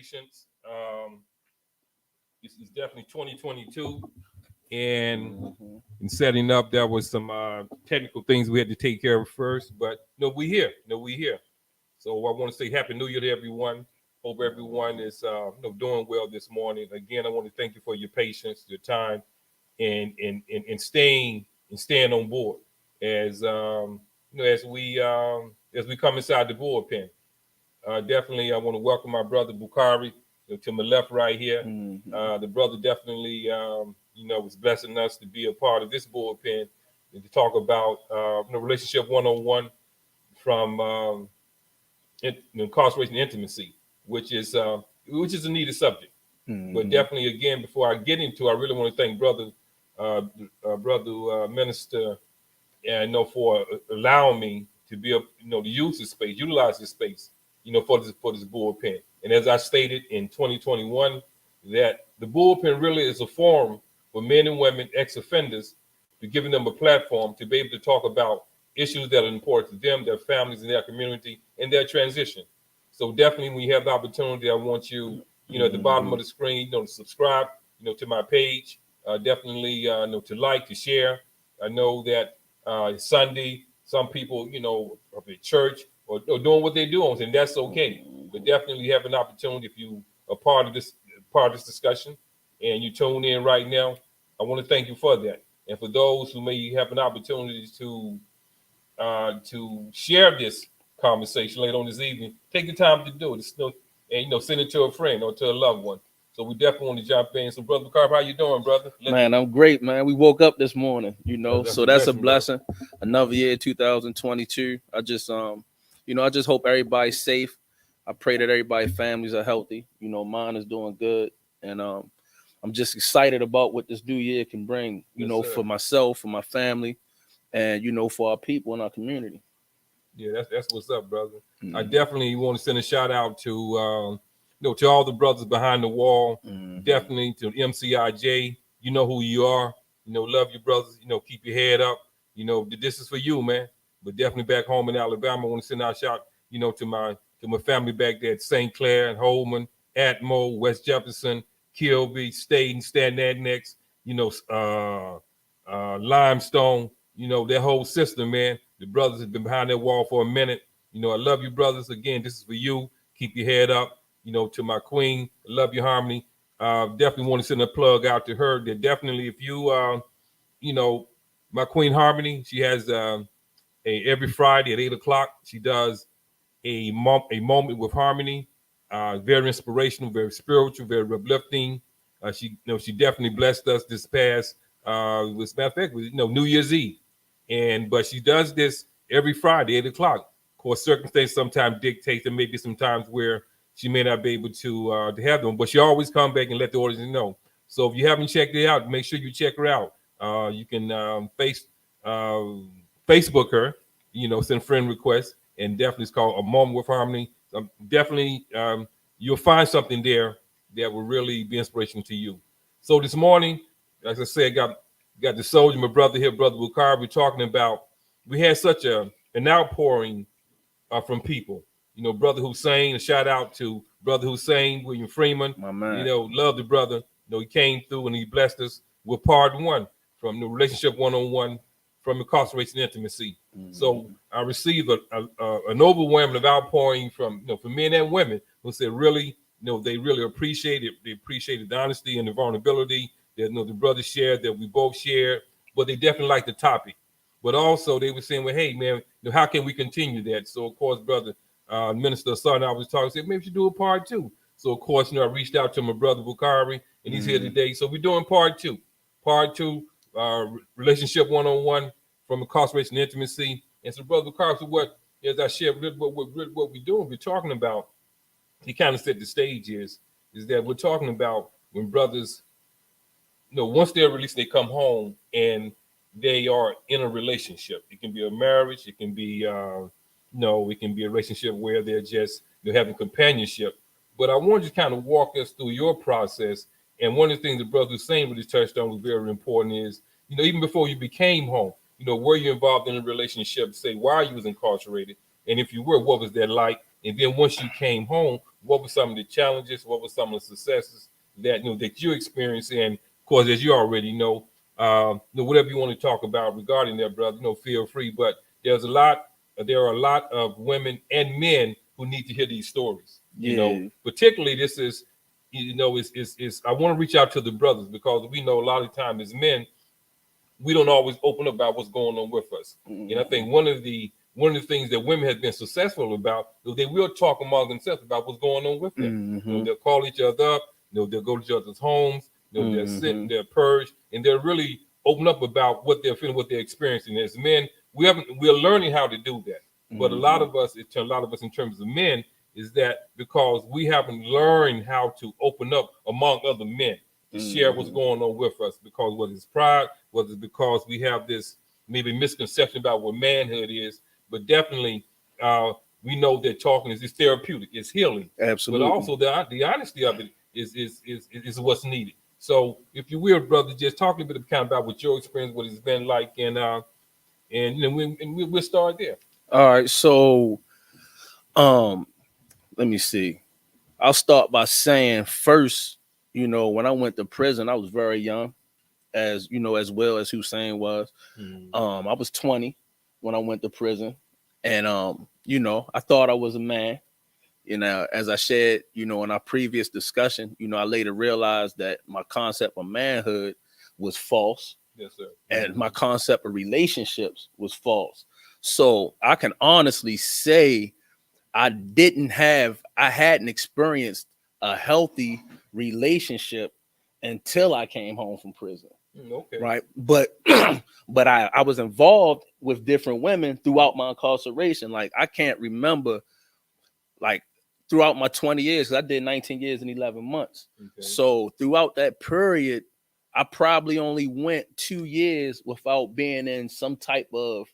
patience. It's definitely 2022, and in setting up, there was some technical things we had to take care of first. But no, we here. No, we here. So I want to say Happy New Year to everyone. Hope everyone is doing well this morning. Again, I want to thank you for your patience, your time, and staying on board as we come inside the bullpen. Definitely, I want to welcome my brother Bakari to my left right here. The brother definitely was blessing us to be a part of this bullpen and to talk about relationship 101 from incarceration intimacy, which is a needed subject. But definitely, again, before I get into, I really want to thank brother minister, for allowing me to be to use this space, utilize this space, for this bullpen. And as I stated in 2021, that the bullpen really is a forum for men and women, ex-offenders, to giving them a platform to be able to talk about issues that are important to them, their families, and their community, and their transition. So definitely, when you have the opportunity, I want you, at the bottom of the screen, to subscribe, to my page. Definitely, to like, to share. I know that Sunday, some people, are at church or doing what they're doing, and that's okay. But definitely, you have an opportunity if you are part of this discussion, and you tune in right now. I want to thank you for that, and for those who may have an opportunity to share this conversation later on this evening, take the time to do it. And send it to a friend or to a loved one. So we definitely want to jump in. So, Brother Carp, how you doing, brother? I'm great, man. We woke up this morning, that's a blessing. Bro. Another year, 2022. I just hope everybody's safe. I pray that everybody's families are healthy. Mine is doing good, and I'm just excited about what this new year can bring. For myself, for my family, and for our people in our community. Yeah, that's what's up, brother. I definitely want to send a shout out to to all the brothers behind the wall. Definitely to MCIJ. You know who you are. Love your brothers. Keep your head up. This is for you, man. But definitely back home in Alabama, I want to send out a shout, to my family back there at St. Clair and Holman, Atmo, West Jefferson, Kilby, Staten, Stanton Next, Limestone, that whole system, man. The brothers have been behind that wall for a minute. I love you, brothers. Again, this is for you. Keep your head up. To my queen, I love you, Harmony. Definitely want to send a plug out to her. That definitely, if you, my queen Harmony, she has every Friday at 8:00. She does a moment with Harmony. Very inspirational, very spiritual, very uplifting. She definitely blessed us this past, as a matter of fact, New Year's Eve. But she does this every Friday, 8:00. Of course, circumstances sometimes dictate there may be some times where she may not be able to have them, but she always come back and let the audience know. So if you haven't checked it out, make sure you check her out. You can Facebook her, send friend requests, and definitely it's called A Moment with Harmony. Definitely you'll find something there that will really be inspirational to you. So this morning, as I said, got the soldier, my brother here, Brother Bakari. We're talking about, we had such an outpouring from people. Brother Hussein, a shout out to Brother Hussein, William Freeman. My man. Love the brother. He came through and he blessed us with part one from the relationship 101 from incarceration intimacy. So I received an overwhelming of outpouring from men and women who said really, they really appreciate it. They appreciated the honesty and the vulnerability that the brothers shared, that we both shared, but they definitely liked the topic. But also they were saying, well, hey man, how can we continue that? So of course, brother Minister Son, I was talking, said maybe we should do a part two. So of course, I reached out to my brother Bakari, and he's here today. So we're doing part two. Part two, relationship 101 from incarceration intimacy. And so brother Bakari, so what, as I shared what we're doing, we're talking about, he kind of set the stage is that we're talking about when brothers, once they're released, they come home and they are in a relationship. It can be a marriage. It can be, it can be a relationship where they're just having companionship. But I want you to kind of walk us through your process. And one of the things the brother Hussein really touched on was very important is, even before you became home, were you involved in a relationship? Say why you was incarcerated, and if you were, what was that like? And then once you came home, what were some of the challenges? What were some of the successes that that you experienced? And of course, as you already know, whatever you want to talk about regarding that, brother, feel free. But there are a lot of women and men who need to hear these stories. Particularly this is, I want to reach out to the brothers, because we know a lot of times as men, we don't always open up about what's going on with us. And I think one of the things that women have been successful about is they will talk among themselves about what's going on with them. They'll call each other up, they'll go to each other's homes, they'll sit and they'll purge, and they'll really open up about what they're feeling, what they're experiencing. As men, we're learning how to do that. But a lot of us in terms of men, is that because we haven't learned how to open up among other men to share what's going on with us, because whether it's pride, whether it's because we have this maybe misconception about what manhood is, but definitely we know that talking is therapeutic, it's healing. Absolutely. But also the honesty of it is what's needed. So if you will, brother, just talk a little bit about what your experience, what it's been like, and we'll start there. All right, so let me see. I'll start by saying first, when I went to prison, I was very young, as well as Hussein was. I was 20 when I went to prison, and I thought I was a man. As I shared, in our previous discussion, I later realized that my concept of manhood was false. Yes, sir. And my concept of relationships was false. So I can honestly say I hadn't experienced a healthy relationship until I came home from prison. Okay. Right. But I was involved with different women throughout my incarceration. Like, I can't remember, like, throughout my 20 years, because I did 19 years and 11 months. Okay. So throughout that period, I probably only went 2 years without being in some type of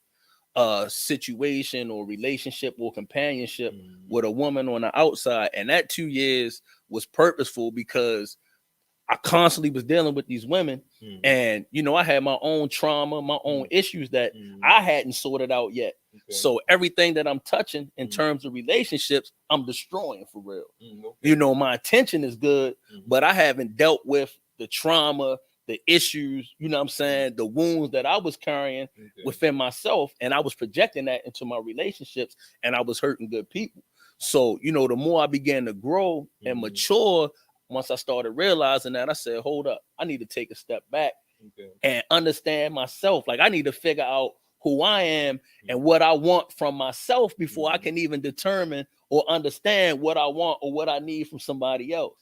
situation or relationship or companionship with a woman on the outside. And that 2 years was purposeful because I constantly was dealing with these women, and I had my own trauma, my own issues that I hadn't sorted out yet. Okay. So everything that I'm touching in terms of relationships, I'm destroying for real. Okay. My intention is good, but I haven't dealt with the trauma, the issues, what I'm saying, the wounds that I was carrying within myself, and I was projecting that into my relationships, and I was hurting good people. So, the more I began to grow and mature, once I started realizing that, I said, hold up, I need to take a step back and understand myself. Like, I need to figure out who I am and what I want from myself before I can even determine or understand what I want or what I need from somebody else.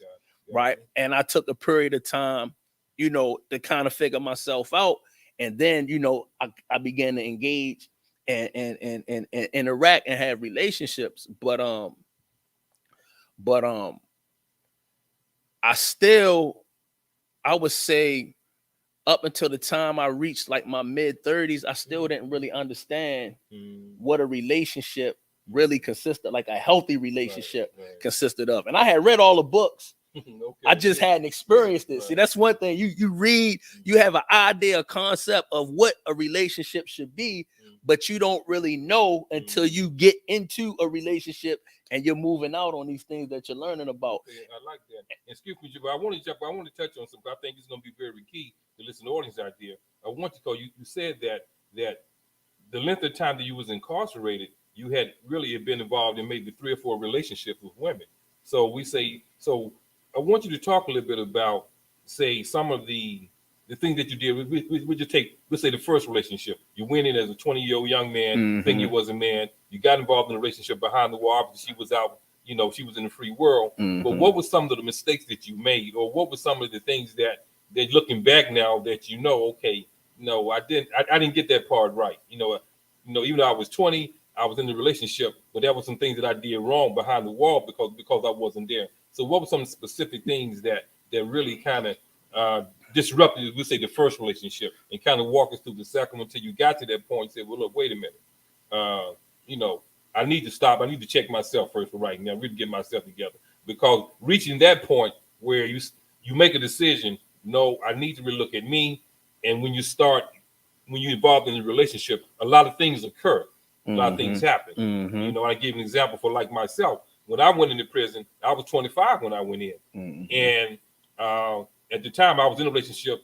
Right. And I took a period of time, to kind of figure myself out. And then, I began to engage and interact and have relationships. But I would say up until the time I reached like my mid-30s, I still didn't really understand what a relationship really consisted, like a healthy relationship consisted of. And I had read all the books. I just hadn't experienced it. See, that's one thing. You read, you have an idea, a concept of what a relationship should be, but you don't really know until you get into a relationship and you're moving out on these things that you're learning about. Okay, I like that. Excuse me, but I want to touch on something. I think it's going to be very key to listen to the audience out there. I want to call you. You said that the length of time that you was incarcerated, you had really been involved in maybe 3 or 4 relationships with women. So I want you to talk a little bit about, say, some of the things that you did. We just take, let's say, the first relationship. You went in as a 20-year-old young man, thinking you was a man. You got involved in a relationship behind the wall because she was out, she was in the free world. But what were some of the mistakes that you made, or what were some of the things that looking back now that okay, no, I didn't get that part right. Even though I was 20, I was in the relationship, but there were some things that I did wrong behind the wall because I wasn't there. So what were some specific things that really kind of disrupted, we say, the first relationship, and kind of walk us through the second one until you got to that point and said, well, look, wait a minute. I need to stop. I need to check myself first for right now, really get myself together. Because reaching that point where you make a decision, no, I need to really look at me. And when you're involved in a relationship, a lot of things occur. A lot of things happen. I give an example for like myself. when I went into prison, I was 25 when I went in. And at the time, I was in a relationship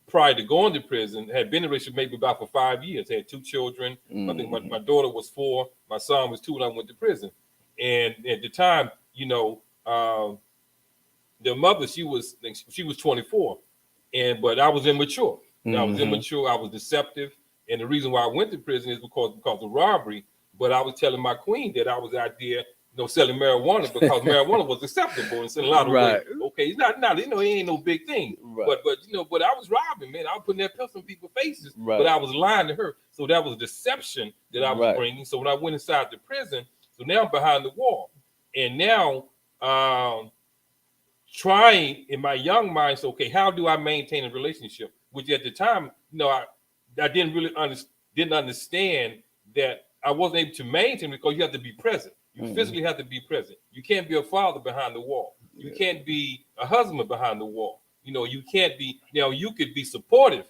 prior to going to prison, had been in a relationship maybe about for 5 years, had 2 children. I think my daughter was 4, my son was 2 when I went to prison. And at the time, the mother, she was 24, but I was immature. I was immature, I was deceptive. And the reason why I went to prison is because of robbery. But I was telling my queen that I was out there, selling marijuana because marijuana was acceptable in a lot of ways. Okay, it's not, it ain't no big thing. But I was robbing, man. I was putting that pistol in people's faces, but I was lying to her. So that was deception that I was bringing. So when I went inside the prison, so now I'm behind the wall. And now trying in my young mind, so okay, how do I maintain a relationship? Which at the time, I didn't really understand that I wasn't able to maintain because you have to be present. You physically have to be present. You can't be a father behind the wall. You can't be a husband behind the wall. You can't be. You could be supportive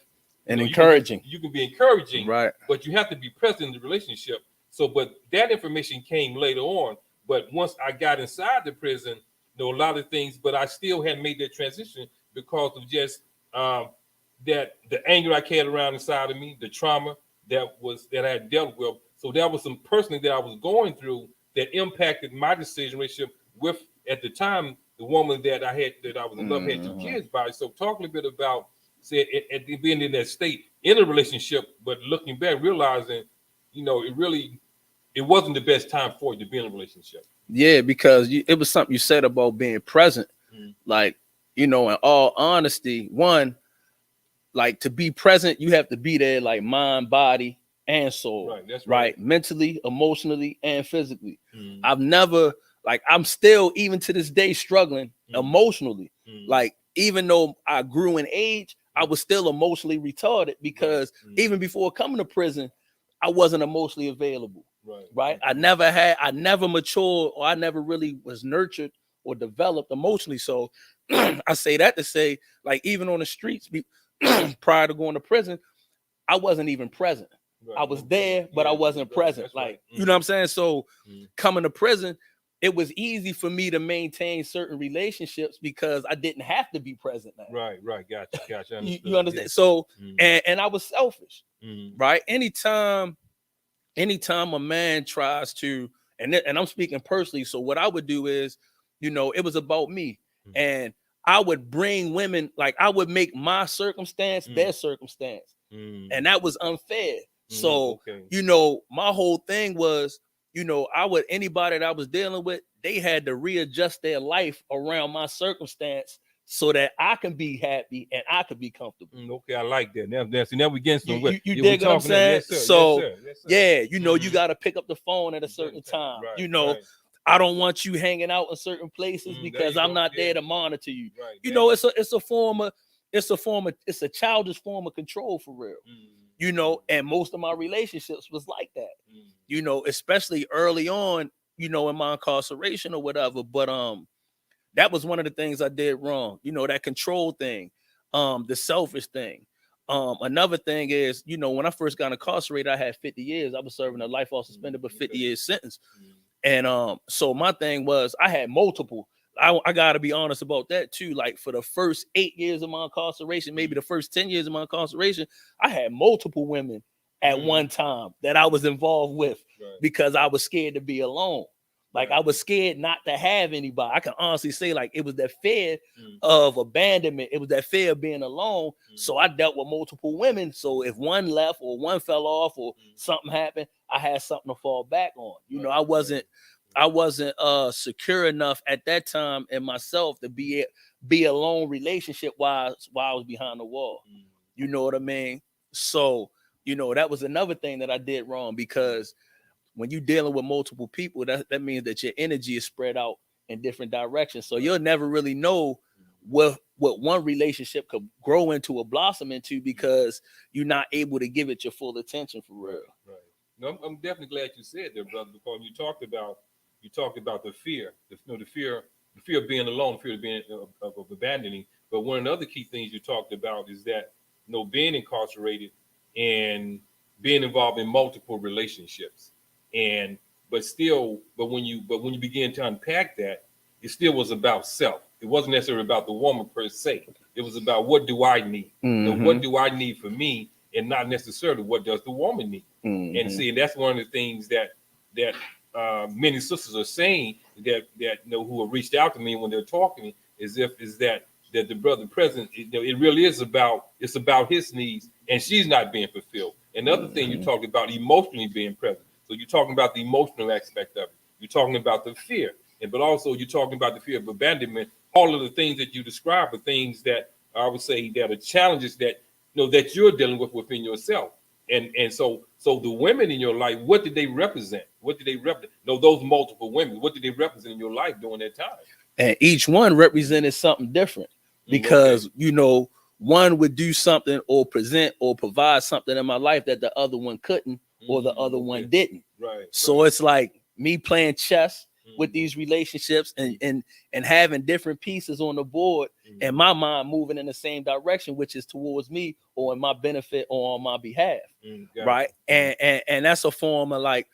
and encouraging. You can be encouraging, right? But you have to be present in the relationship. So, but that information came later on. But once I got inside the prison, a lot of things. But I still hadn't made that transition because of just that the anger I carried around inside of me, the trauma that I had dealt with. So that was some personally that I was going through that impacted my decision relationship with, at the time, the woman that I was in love, had 2 kids by. So talk a little bit about, say, at being in that state in a relationship, but looking back, realizing, it wasn't the best time for you to be in a relationship. Yeah, because it was something you said about being present. Like, in all honesty, one, like to be present, you have to be there, like mind, body, and soul. Right, that's right. Mentally, emotionally, and physically. I've never, I'm still, even to this day, struggling emotionally. Like, even though I grew in age, I was still emotionally retarded because even before coming to prison, I wasn't emotionally available. Right. I never matured, or I never really was nurtured or developed emotionally. So I say that to say, like, even on the streets, prior to going to prison, I wasn't even present. I was there, but I wasn't present. Like, you know what I'm saying? So coming to prison, it was easy for me to maintain certain relationships because I didn't have to be present now. Right. Gotcha. You understand? Yeah. So, and I was selfish, right? Anytime a man tries to, and I'm speaking personally, so what I would do is, it was about me, and I would bring women, like I would make my circumstance their circumstance, and that was unfair. So, my whole thing was, anybody that I was dealing with, they had to readjust their life around my circumstance so that I can be happy and I could be comfortable. Okay, I like that. Now we getting somewhere. You dig what I'm saying? Yes, sir. So, yes, sir. you got to pick up the phone at a certain time. Right. I don't want you hanging out in certain places because I'm not there to monitor you. Right. It's a childish form of control for real. And most of my relationships was like that. Especially early on, in my incarceration or whatever. But that was one of the things I did wrong. That control thing, the selfish thing. Another thing is, when I first got incarcerated, I had 50 years. I was serving a life while suspended, but 50 years sentence. And so my thing was, I had multiple. I got to be honest about that too. Like, for the first 8 years of my incarceration, maybe the first 10 years of my incarceration, I had multiple women at one time that I was involved with because I was scared to be alone. Like, I was scared not to have anybody. I can honestly say, like, it was that fear of abandonment. It was that fear of being alone. So I dealt with multiple women. So if one left or one fell off or something happened, I had something to fall back on. I wasn't secure enough at that time in myself to be alone relationship while I was behind the wall. You know what I mean? So, that was another thing that I did wrong, because when you're dealing with multiple people, that means that your energy is spread out in different directions. So you'll never really know what one relationship could grow into or blossom into, because you're not able to give it your full attention for real. Right. No, I'm definitely glad you said that, brother, because you talked about the fear, the fear of being alone, the fear of being of abandoning. But one of the other key things you talked about is that, being incarcerated and being involved in multiple relationships. And but when you begin to unpack that, it still was about self. It wasn't necessarily about the woman per se. It was about what do I need? What do I need for me, and not necessarily what does the woman need. And see, that's one of the things that many sisters are saying that who have reached out to me when they're talking is that the brother president, it really is about his needs, and she's not being fulfilled. Another thing you talked about emotionally being present. So you're talking about the emotional aspect of it. You're talking about the fear, but also you're talking about the fear of abandonment. All of the things that you describe are things that I would say that are challenges that that you're dealing with within yourself. And so the women in your life, what did they represent? What did they represent? Those multiple women, what did they represent in your life during that time? And each one represented something different, because one would do something or present or provide something in my life that the other one couldn't, or the other one didn't. Right. So it's like me playing chess with these relationships and having different pieces on the board, and my mind moving in the same direction, which is towards me or in my benefit or on my behalf. Right. And that's a form of like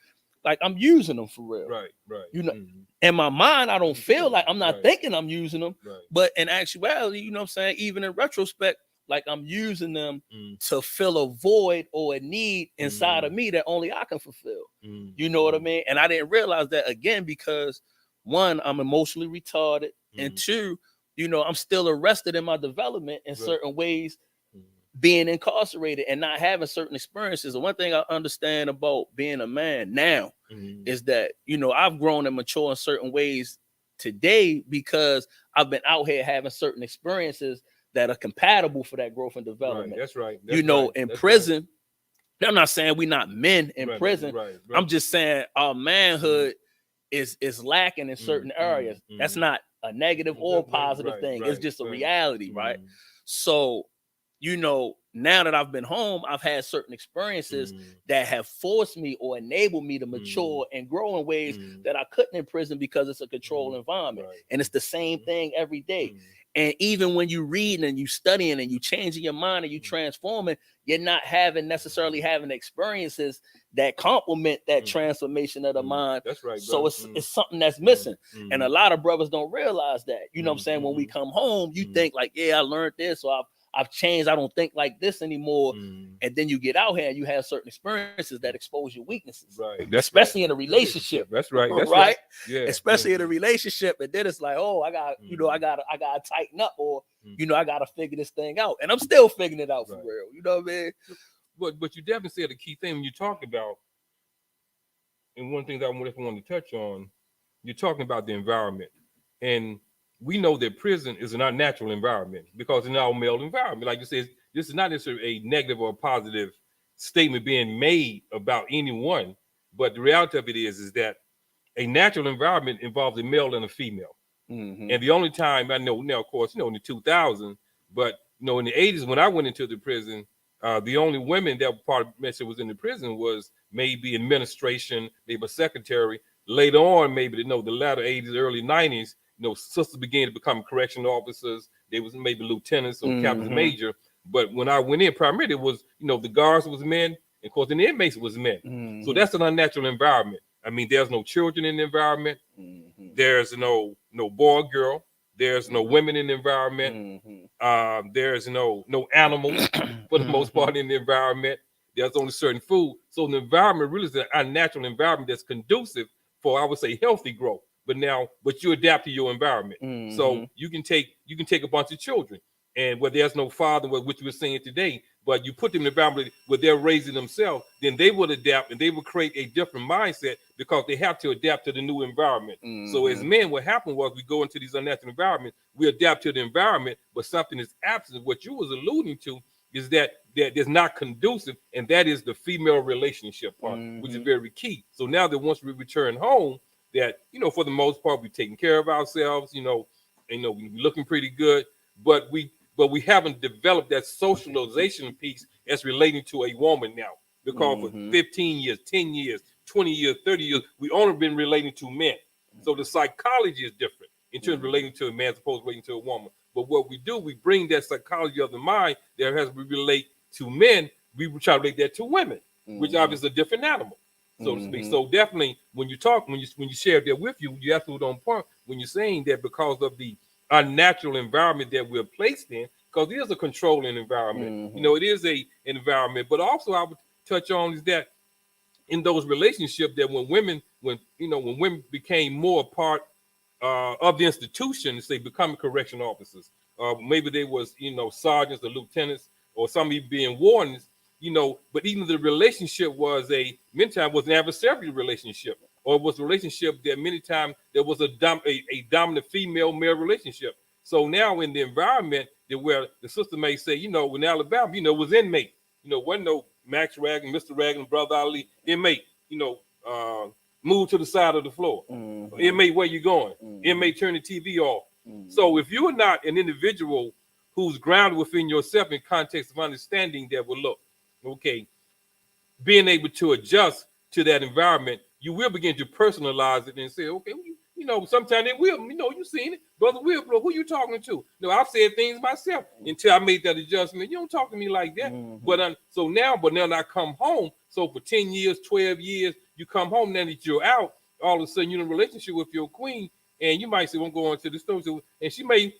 I'm using them for real. Right. In my mind, I don't feel like I'm not thinking I'm using them, but in actuality, you know what I'm saying? Even in retrospect, like I'm using them to fill a void or a need inside of me that only I can fulfill. You know what I mean? And I didn't realize that, again, because one, I'm emotionally retarded, and two, I'm still arrested in my development in certain ways, being incarcerated and not having certain experiences. And one thing I understand about being a man now is that, I've grown and matured in certain ways today because I've been out here having certain experiences that are compatible for that growth and development. Right, that's right. In prison, I'm not saying we're not men in prison. I'm just saying our manhood is lacking in certain areas. That's not a negative or positive thing. It's just a reality, right? So, now that I've been home, I've had certain experiences that have forced me or enabled me to mature and grow in ways that I couldn't in prison because it's a controlled environment. And it's the same thing every day. And even when you read and you studying and you changing your mind and you transforming, you're not necessarily having experiences that complement that transformation of the mind. That's right. So it's something that's missing. And a lot of brothers don't realize that. You know what I'm saying? When we come home, you think like, yeah, I learned this, or I've changed. I don't think like this anymore. And then you get out here and you have certain experiences that expose your weaknesses. Right. Especially in a relationship. That's right. That's right. Yeah. Especially in a relationship. And then it's like, oh, I got, I gotta tighten up, or, I gotta figure this thing out. And I'm still figuring it out for real. You know what I mean? But you definitely said a key thing when you talk about, and one thing that I want to touch on, you're talking about the environment. And we know that prison is an unnatural environment because it's our male environment. Like you said, this is not necessarily a negative or a positive statement being made about anyone, but the reality of it is that a natural environment involves a male and a female. And the only time I know now, of course, in the 2000s, but in the 80s when I went into the prison, the only women that were part of was in the prison was maybe administration, maybe a secretary. Later on, maybe the latter 80s, early 90s, sisters began to become correctional officers. They was maybe lieutenants or captains major. But when I went in, primarily it was, the guards was men, and of course, the inmates was men. So that's an unnatural environment. I mean, there's no children in the environment. There's no boy, girl. There's no women in the environment. There's no animals for the most part in the environment. There's only certain food. So the environment really is an unnatural environment that's conducive for, I would say, healthy growth. But you adapt to your environment. So you can take a bunch of children, and where there's no father, which you were saying today, but you put them in an environment where they're raising themselves, then they will adapt and they will create a different mindset because they have to adapt to the new environment. So as men, what happened was we go into these unnatural environments, we adapt to the environment, but something is absent. What you was alluding to is that is not conducive, and that is the female relationship part, which is very key. So now that once we return home, that for the most part we're taking care of ourselves, we're looking pretty good, but we haven't developed that socialization piece as relating to a woman now, because for 15 years, 10 years, 20 years, 30 years, we only been relating to men. So the psychology is different in terms of relating to a man as opposed to relating to a woman. But what we do, we bring that psychology of the mind that has we relate to men, we try to relate that to women, which obviously is a different animal. so to speak. So definitely, when you talk, when you share that with you, you absolutely on point when you're saying that because of the unnatural environment that we're placed in, because it is a controlling environment. You know, it is a environment. But also, I would touch on is that in those relationships that when women became more a part of the institution, say becoming correction officers, maybe they was sergeants or lieutenants or some even being wardens, but even the relationship was many times was an adversarial relationship, or it was a relationship that many times there was a dominant female male relationship. So now in the environment that where the sister may say, in Alabama, it was inmate, wasn't no Max Ragland, Mr. Ragland, Brother Ali, inmate, move to the side of the floor. Inmate, where you going? Inmate, turn the TV off. So if you are not an individual who's grounded within yourself in context of understanding that will look, okay, being able to adjust to that environment, you will begin to personalize it and say, okay, sometimes they will, you seen it, Brother Will, who you talking to? I've said things myself until I made that adjustment. You don't talk to me like that. But now I come home. So for 10 years, 12 years, you come home, now that you're out, all of a sudden you're in a relationship with your queen, and you might say, "I'm going to the store," and she might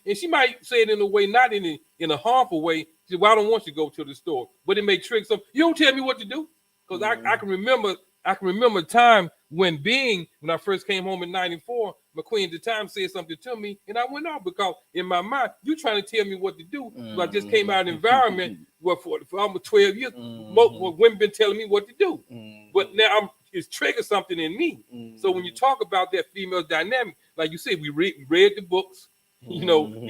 say it in a way, not in a harmful way. She say, "Well, I don't want you to go to the store," but it may trick some. You don't tell me what to do, because I can remember a time when I first came home in '94, my queen at the time said something to me, and I went off because in my mind, you trying to tell me what to do. So I just came out of an environment where for almost 12 years, most women been telling me what to do, but now it's triggered something in me. So when you talk about that female dynamic, like you said, we read the books, we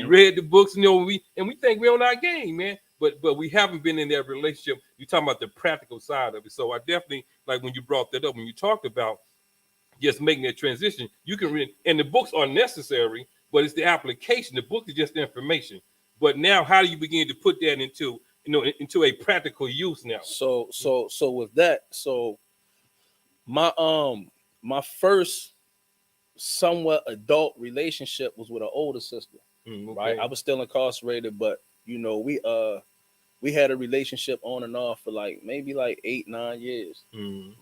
read the books, we think we're on our game, man. But we haven't been in that relationship. You're talking about the practical side of it. So I definitely like when you brought that up, when you talked about just making that transition, you can read, and the books are necessary, but it's the application. The book is just the information. But now, how do you begin to put that into a practical use now? So with that, my first somewhat adult relationship was with an older sister. Okay. Right, I was still incarcerated, but we had a relationship on and off for maybe 8-9 years,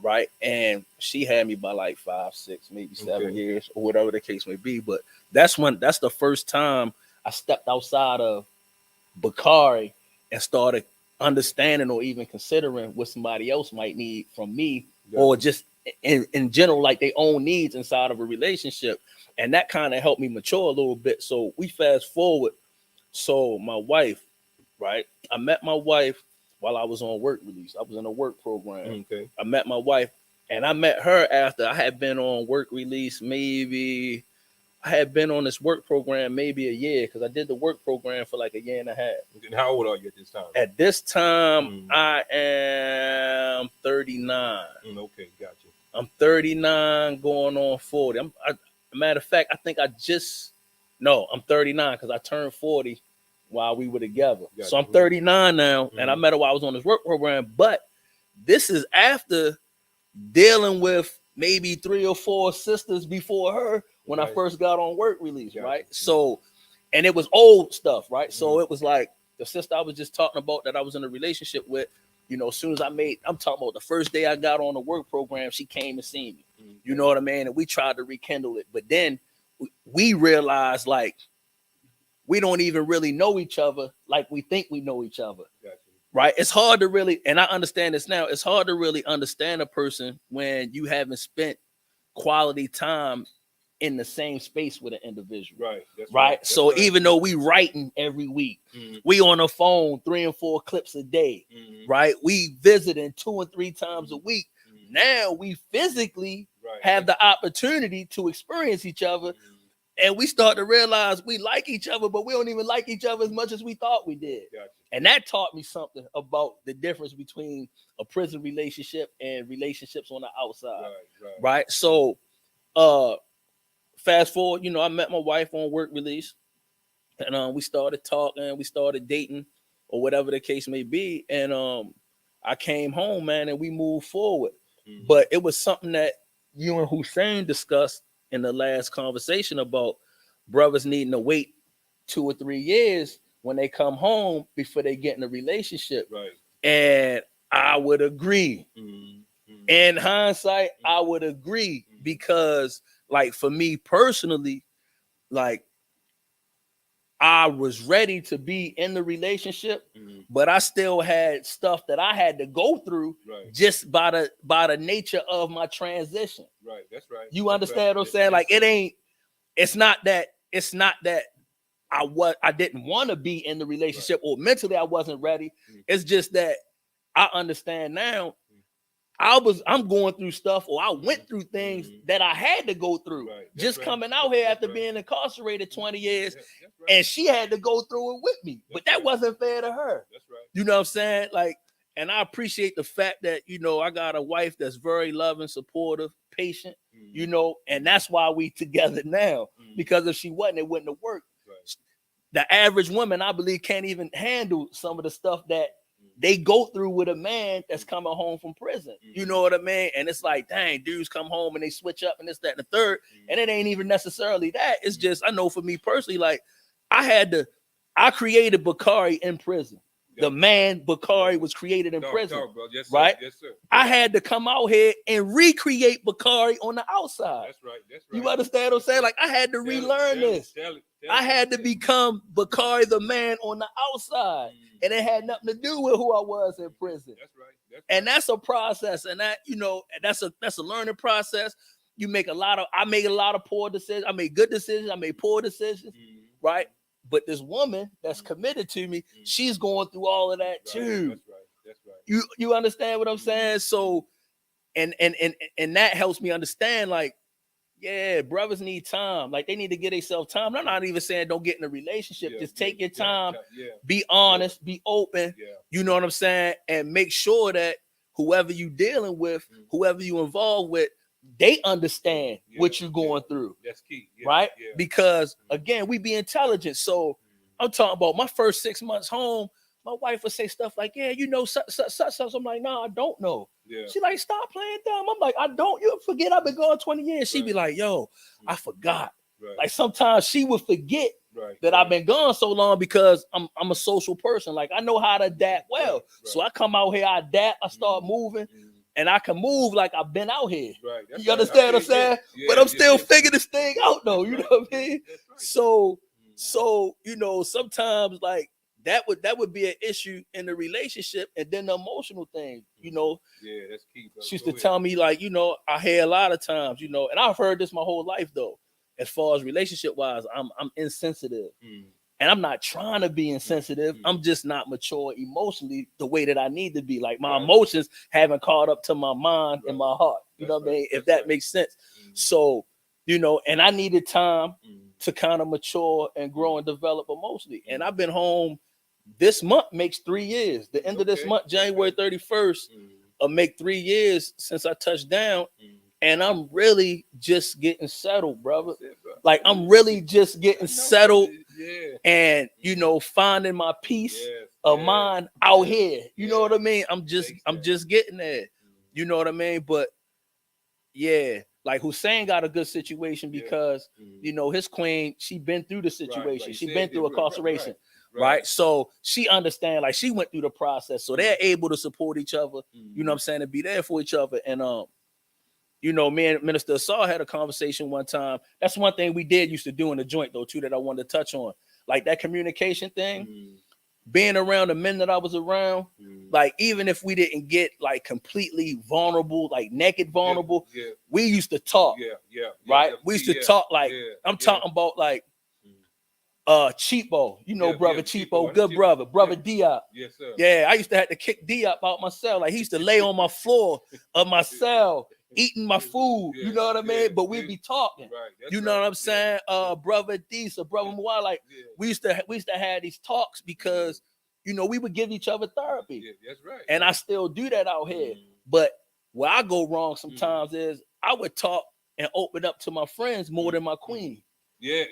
right? And she had me by 5, 6, maybe 7 years, or whatever the case may be. But that's the first time I stepped outside of Bakari and started understanding or even considering what somebody else might need from me, or just in general, like their own needs inside of a relationship. And that kind of helped me mature a little bit. So we fast forward. So my wife, right? I met my wife while I was on work release. I was in a work program. Okay. I met my wife, and I met her after I had been on work release. Maybe I had been on this work program maybe a year, because I did the work program for a year and a half. And how old are you at this time? At this time, I am 39. Okay, gotcha. I'm 39 going on 40. Matter of fact, I think I'm 39 because I turned 40 while we were together. Gotcha. So I'm 39 now, and I met her while I was on this work program. But this is after dealing with maybe 3 or 4 sisters before her when I first got on work release, right? So, and it was old stuff, right? So it was like the sister I was just talking about that I was in a relationship with, as soon as I'm talking about the first day I got on the work program, she came and seen me. You know what I mean? And we tried to rekindle it. But then we realized we don't even really know each other like we think we know each other. Gotcha. Right? It's hard to really, and I understand this now, it's hard to really understand a person when you haven't spent quality time in the same space with an individual. Right. Right. So even though we writing every week, we on the phone 3 and 4 clips a day, right? We visiting 2 and 3 times a week. Now we physically have the opportunity to experience each other. And we start to realize we like each other, but we don't even like each other as much as we thought we did. Gotcha. And that taught me something about the difference between a prison relationship and relationships on the outside. Right. So fast forward, I met my wife on work release, and we started talking, we started dating, or whatever the case may be. And I came home, man, and we moved forward. But it was something that you and Hussein discussed in the last conversation about brothers needing to wait 2 or 3 years when they come home before they get in a relationship. Right. And I would agree. In hindsight, I would agree because, like, for me personally, like, I was ready to be in the relationship, but I still had stuff that I had to go through just by the nature of my transition. Right, that's right. You understand what I'm saying? Like, it's not that I didn't want to be in the relationship or mentally I wasn't ready. It's just that I understand now. I'm going through stuff, or I went through things that I had to go through. Just coming out here after being incarcerated 20 years, and she had to go through it with me. But that wasn't fair to her. That's right. You know what I'm saying? Like, and I appreciate the fact that, you know, I got a wife that's very loving, supportive, patient, you know, and that's why we together now. Because if she wasn't, it wouldn't have worked. The average woman, I believe, can't even handle some of the stuff that they go through with a man that's coming home from prison. You know what I mean? And it's like, dang, dudes come home and they switch up and this, that, and the third. And it ain't even necessarily that. It's just, I know for me personally, like, I created Bakari in prison. The man Bakari was created in prison. Yes, right? Yes, sir. I had to come out here and recreate Bakari on the outside. That's right. That's right. You understand what I'm saying? Like, I had to relearn this. I had to become Bakari the man on the outside. And it had nothing to do with who I was in prison. That's right. And that's a process. And that, you know, that's a learning process. I made a lot of poor decisions. I made good decisions. I made poor decisions. Right. But this woman that's committed to me, she's going through all of that too. That's right. You understand what I'm saying? So, and that helps me understand, like, yeah, brothers need time. Like, they need to get themselves time. I'm not even saying don't get in a relationship. Just take your time. Be honest. Be open. You know what I'm saying? And make sure that whoever you dealing with, whoever you involved with, they understand what you're going through. That's key. Right? Because, again, we be intelligent. So I'm talking about my first 6 months home. My wife would say stuff like, yeah, you know, such. I'm like, no, I don't know. She like, stop playing dumb. I'm like, I don't. You forget I've been gone 20 years. She'd be like, yo, I forgot. Like, sometimes she would forget that I've been gone so long because I'm a social person. Like, I know how to adapt well. So I come out here, I adapt, I start moving. And I can move like I've been out here. You understand what I'm saying? But I'm still figuring this thing out, though. You know what I mean? So, you know, sometimes, like, that would be an issue in the relationship, and then the emotional thing, you know. Yeah, that's key. Bro. She used to tell me, like, you know, I hear a lot of times, you know, and I've heard this my whole life, though. As far as relationship wise, I'm insensitive. And I'm not trying to be insensitive. I'm just not mature emotionally the way that I need to be. Like, my emotions haven't caught up to my mind and my heart. You know what I mean? If that makes sense. So, you know, and I needed time to kind of mature and grow and develop emotionally. And I've been home. This month makes 3 years. The end of this month, January 31st, will make 3 years since I touched down. And I'm really just getting settled, brother. Like, I'm really just getting settled and, you know, finding my peace of mind out here. You know what I mean? I'm just getting there. You know what I mean? But yeah, like, Hussein got a good situation because, you know, his queen, she been through the situation. She been through incarceration. Right. So she understand, like, she went through the process. So they're able to support each other, you know what I'm saying, and be there for each other. And you know, me and Minister Asar had a conversation one time. That's one thing we used to do in the joint, though, too, that I wanted to touch on. Like, that communication thing, being around the men that I was around, like, even if we didn't get, like, completely vulnerable, like, naked vulnerable, we used to talk. Right? We used to talk, like, I'm talking about, like, Cheapo, you know, brother Cheapo, good brother Diop. Yes, sir. Yeah, I used to have to kick Diop out my cell. Like, he used to lay on my floor of my cell, eating my food. You know what I mean? But we'd be talking. You know what I'm saying? Brother Disa, brother Mwai, like, we used to have these talks because, you know, we would give each other therapy. That's right. And I still do that out here. But where I go wrong sometimes is I would talk and open up to my friends more than my queen. Yeah.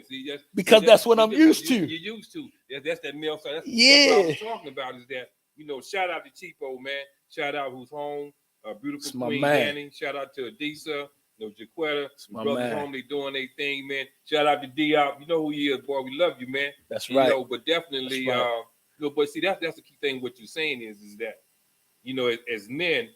See, that's what I'm used to. You're used to. That's that male side. That's what I was talking about, is that, you know, shout out to Cheapo, man. Shout out who's home. Beautiful Queen Danny. Shout out to Adisa, you know, Jaquetta. Brothers home, they doing their thing, man. Shout out to Diop. You know who he is, boy. We love you, man. That's right. You know, but definitely, you know, but see, that's the key thing. What you're saying is that, you know, as men,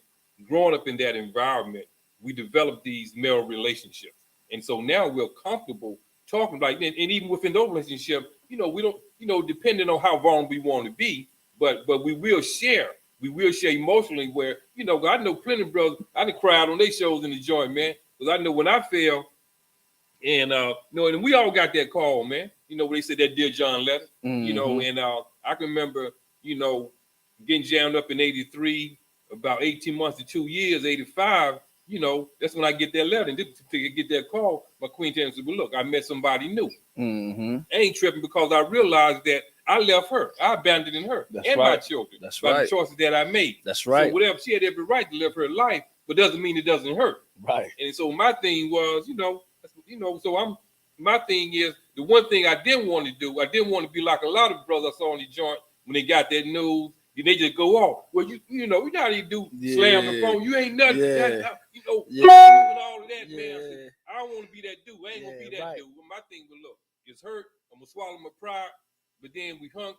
growing up in that environment, we developed these male relationships. And so now we're comfortable talking about it. And even within those relationships, we don't, depending on how vulnerable we want to be, but we will share. We will share emotionally where, I know plenty of brothers, I done cried on their shows in the joint, man. Because I know when I fell, and and we all got that call, man. When they said that Dear John letter, and I can remember, getting jammed up in 83, about 18 months to 2 years, 85, that's when I get that letter. And to get that call, my queen tells me, well, look, I met somebody new. I ain't tripping because I realized that I left her. I abandoned her my children. That's by right. the choices that I made. That's right. So whatever, she had every right to live her life, but doesn't mean it doesn't hurt. Right. And so my thing was, so my thing is, the one thing I didn't want to do, I didn't want to be like a lot of brothers I saw on the joint when they got that news. They just go off. Well, you know how you do, slam the phone. You ain't nothing. Doing all of that, man. I don't want to be that dude. I ain't gonna be that dude. My thing was, look, it's hurt. I'm gonna swallow my pride. But then we hung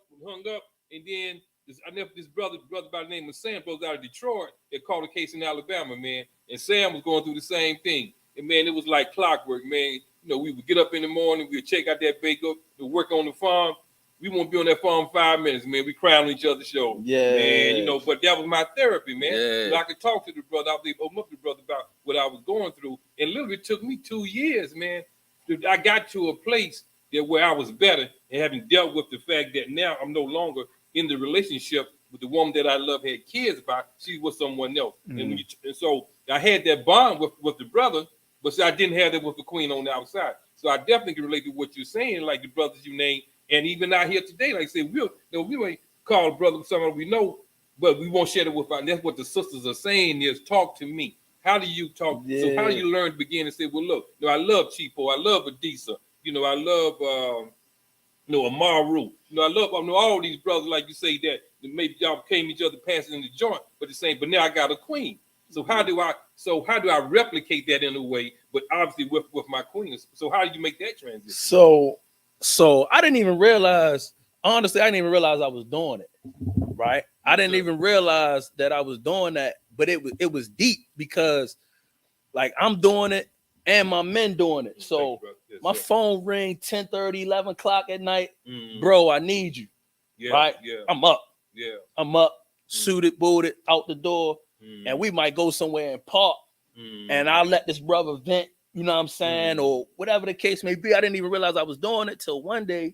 up, and then I never this brother by the name of Sam goes out of Detroit. They called a case in Alabama, man. And Sam was going through the same thing. And man, it was like clockwork, man. We would get up in the morning, we'd check out that bake up, work on the farm. We won't be on that farm 5 minutes, man. We cry on each other's shoulder. Yeah. Man, but that was my therapy, man. I could talk to the brother. I was able to open up to the brother about what I was going through. And literally it took me 2 years, man. I got to a place where I was better and having dealt with the fact that now I'm no longer in the relationship with the woman that I love, had kids by. She was someone else. And so I had that bond with the brother, but I didn't have that with the queen on the outside. So I definitely can relate to what you're saying, like the brothers you named. And even out here today, like I said, we ain't call a brother someone we know, but we won't share it with our. And that's what the sisters are saying is, talk to me. How do you talk? Yeah. So how do you learn to begin and say, well, look, I love Chipo, I love Adisa, I love Amaru, I love all these brothers, like you say, that maybe y'all became each other passing in the joint, but the same. But now I got a queen. So how do I replicate that in a way? But obviously with my queen. So how do you make that transition? So I didn't even realize, honestly, I didn't even realize I was doing it, right? I didn't even realize that I was doing that, but it was deep because like I'm doing it and my men doing it. So my phone ring 10:30, 11 o'clock at night. Bro, I need you, right? Yeah. I'm up, suited, booted, out the door, and we might go somewhere and park, and I'll let this brother vent. You know what I'm saying? Or whatever the case may be. I didn't even realize I was doing it till one day.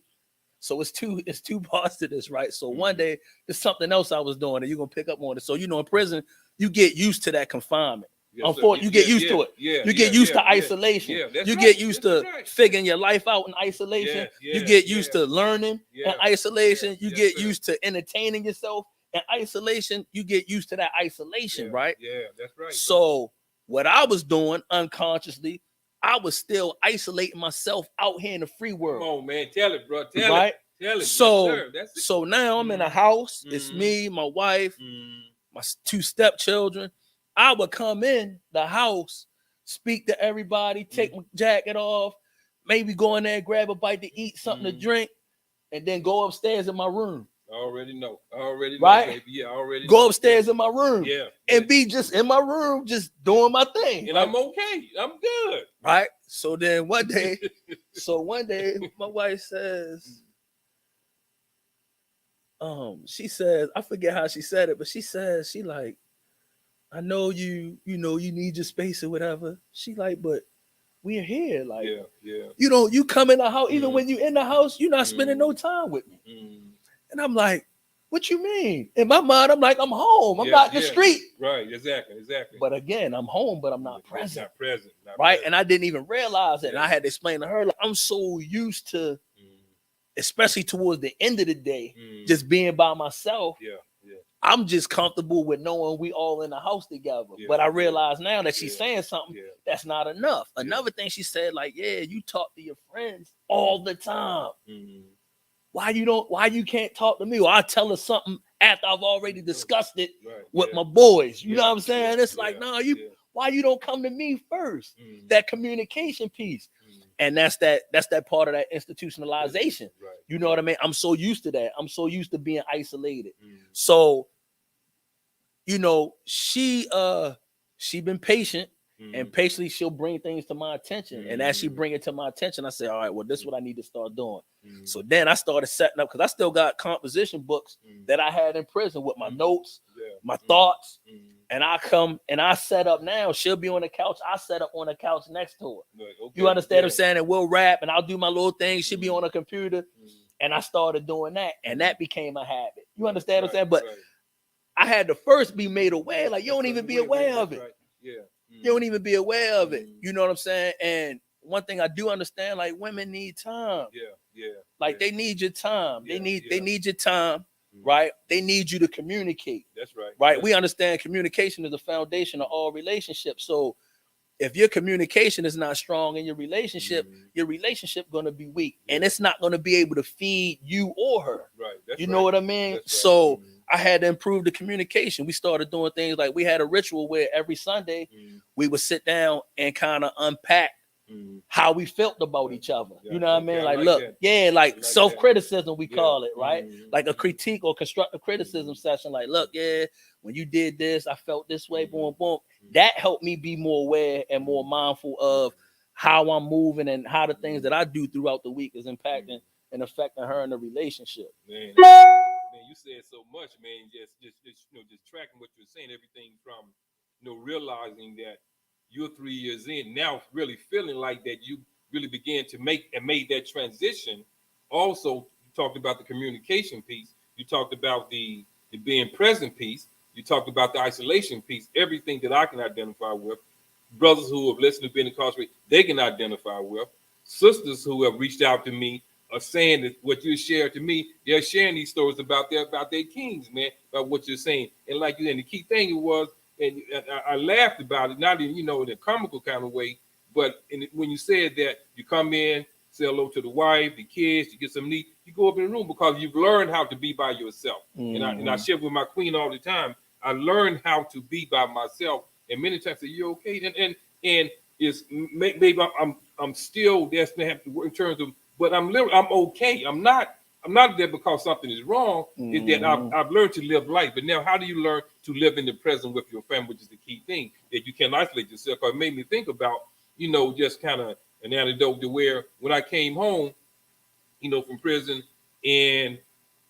So it's two parts to this, right? So one day there's something else I was doing and you're gonna pick up on it. So in prison, you get used to that confinement. Unfortunately, you get used to it. You get used to isolation. You get used to figuring your life out in isolation. You get used to learning in isolation. You get used to entertaining yourself in isolation. You get used to that isolation, right? Yeah, that's right. So what I was doing unconsciously, I was still isolating myself out here in the free world. Come on, man. Tell it, bro. Tell it. So now I'm in a house. It's me, my wife, my 2 stepchildren. I would come in the house, speak to everybody, take my jacket off, maybe go in there, grab a bite to eat, something to drink, and then go upstairs in my room. I already know, baby. Yeah, I already go upstairs in my room. Yeah. And be just in my room, just doing my thing. And I'm okay. I'm good. Right. So then one day, my wife says, she says, I forget how she said it, but she says, she like, I know you need your space or whatever. She like, but we're here. Like, you come in the house, even when you in the house, you're not spending no time with me. And I'm like, what you mean? In my mind, I'm like, I'm home. I'm not in the street. Right, exactly. But again, I'm home, but I'm not present. Not present. Right? And I didn't even realize it. And I had to explain to her, like, I'm so used to, especially towards the end of the day, just being by myself. Yeah. I'm just comfortable with knowing we all in the house together. But I realize now that she's saying something that's not enough. Another thing she said, like, you talk to your friends all the time. Why you can't talk to me? Or I tell her something after I've already discussed it with my boys. You know what I'm saying? It's like, why you don't come to me first? That communication piece. And that's that part of that institutionalization. You know what I mean? I'm so used to that. I'm so used to being isolated. So you know, she been patient. And patiently, she'll bring things to my attention. And as she bring it to my attention, I say, all right, well, this is what I need to start doing. So then I started setting up, because I still got composition books that I had in prison with my notes, my thoughts. And I come and I set up now. She'll be on the couch. I set up on the couch next to her. You understand what I'm saying? And we'll rap and I'll do my little thing. She'll be on a computer. And I started doing that. And that became a habit. You understand what I'm saying? But I had to first be made aware. Like, you don't even be aware of it. You don't even be aware of it. You know what I'm saying? And one thing I do understand, like, women need time. Like, they need your time. They need your time, right? They need you to communicate. That's right. Right? We understand communication is the foundation of all relationships. So if your communication is not strong in your relationship going to be weak. And it's not going to be able to feed you or her. Right. You know what I mean? So I had to improve the communication. We started doing things like, we had a ritual where every Sunday we would sit down and kind of unpack how we felt about each other. You know what I mean? Like, look, like self-criticism, we call it, right? Like a critique or constructive criticism session. Like, look, when you did this, I felt this way, boom, boom. That helped me be more aware and more mindful of how I'm moving and how the things that I do throughout the week is impacting and affecting her in the relationship. Man, you said so much, man. Just tracking what you're saying, everything from, realizing that you're 3 years in now, really feeling like that you really began to made that transition. Also, you talked about the communication piece. You talked about the being present piece. You talked about the isolation piece. Everything that I can identify with. Brothers who have listened to being incarcerated, they can identify with. Sisters who have reached out to me are saying that what you shared to me, they're sharing these stories about their kings, man, about what you're saying. And like you, and the key thing was, and I laughed about it, not in, in a comical kind of way, but when you said that you come in, say hello to the wife, the kids, you get some neat, you go up in the room because you've learned how to be by yourself. And I share with my queen all the time. I learned how to be by myself, and many times I say, "You okay?" And it's maybe I'm still that's gonna have to work in terms of, but I'm okay. I'm not there because something is wrong. Is that I've learned to live life. But now, how do you learn to live in the present with your family, which is the key thing, that you can't isolate yourself? Because it made me think about, just kind of an anecdote to where when I came home, from prison, and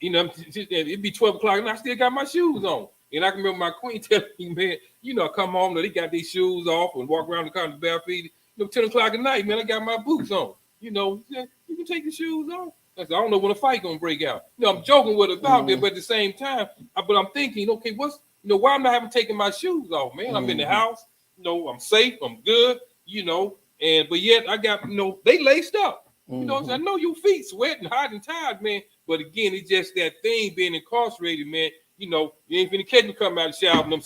it'd be 12 o'clock and I still got my shoes on. And I can remember my queen telling me, man, I come home, they got these shoes off and walk around the car bare feet. 10 o'clock at night, man, I got my boots on. You can take your shoes off. I said, I don't know when a fight gonna break out. I'm joking with her about that, but at the same time, but I'm thinking, okay, what's, why am I having taken my shoes off, man? I'm in the house, I'm safe, I'm good, but yet I got, they laced up. I know your feet sweating, hot and tired, man. But again, it's just that thing being incarcerated, man. You ain't finna catch me coming out of the shower and them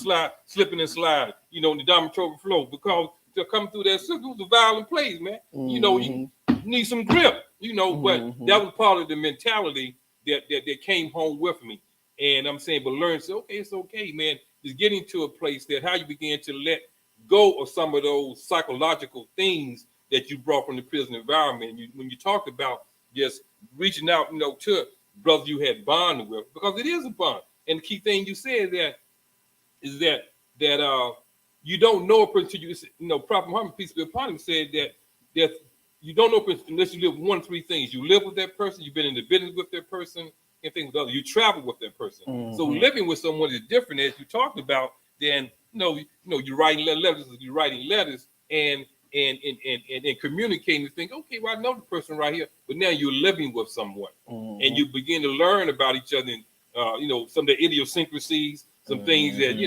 slipping and sliding, in the dormitory floor, because to come through that circle was a violent place, man. You need some grip, but that was part of the mentality that came home with me. And I'm saying, but learn, say, okay, it's okay, man. Just getting to a place that how you begin to let go of some of those psychological things that you brought from the prison environment. When you talked about just reaching out, to brothers you had bonded with, because it is a bond. And the key thing you said is that you don't know a person until you, Prophet Muhammad, peace be upon him, said that you don't know a person unless you live one of three things. You live with that person, you've been in the business with that person, and things with others. You travel with that person. So living with someone is different, as you talked about, than you're writing letters and communicating to think, okay, well, I know the person right here, but now you're living with someone, and you begin to learn about each other, and some of the idiosyncrasies, some things that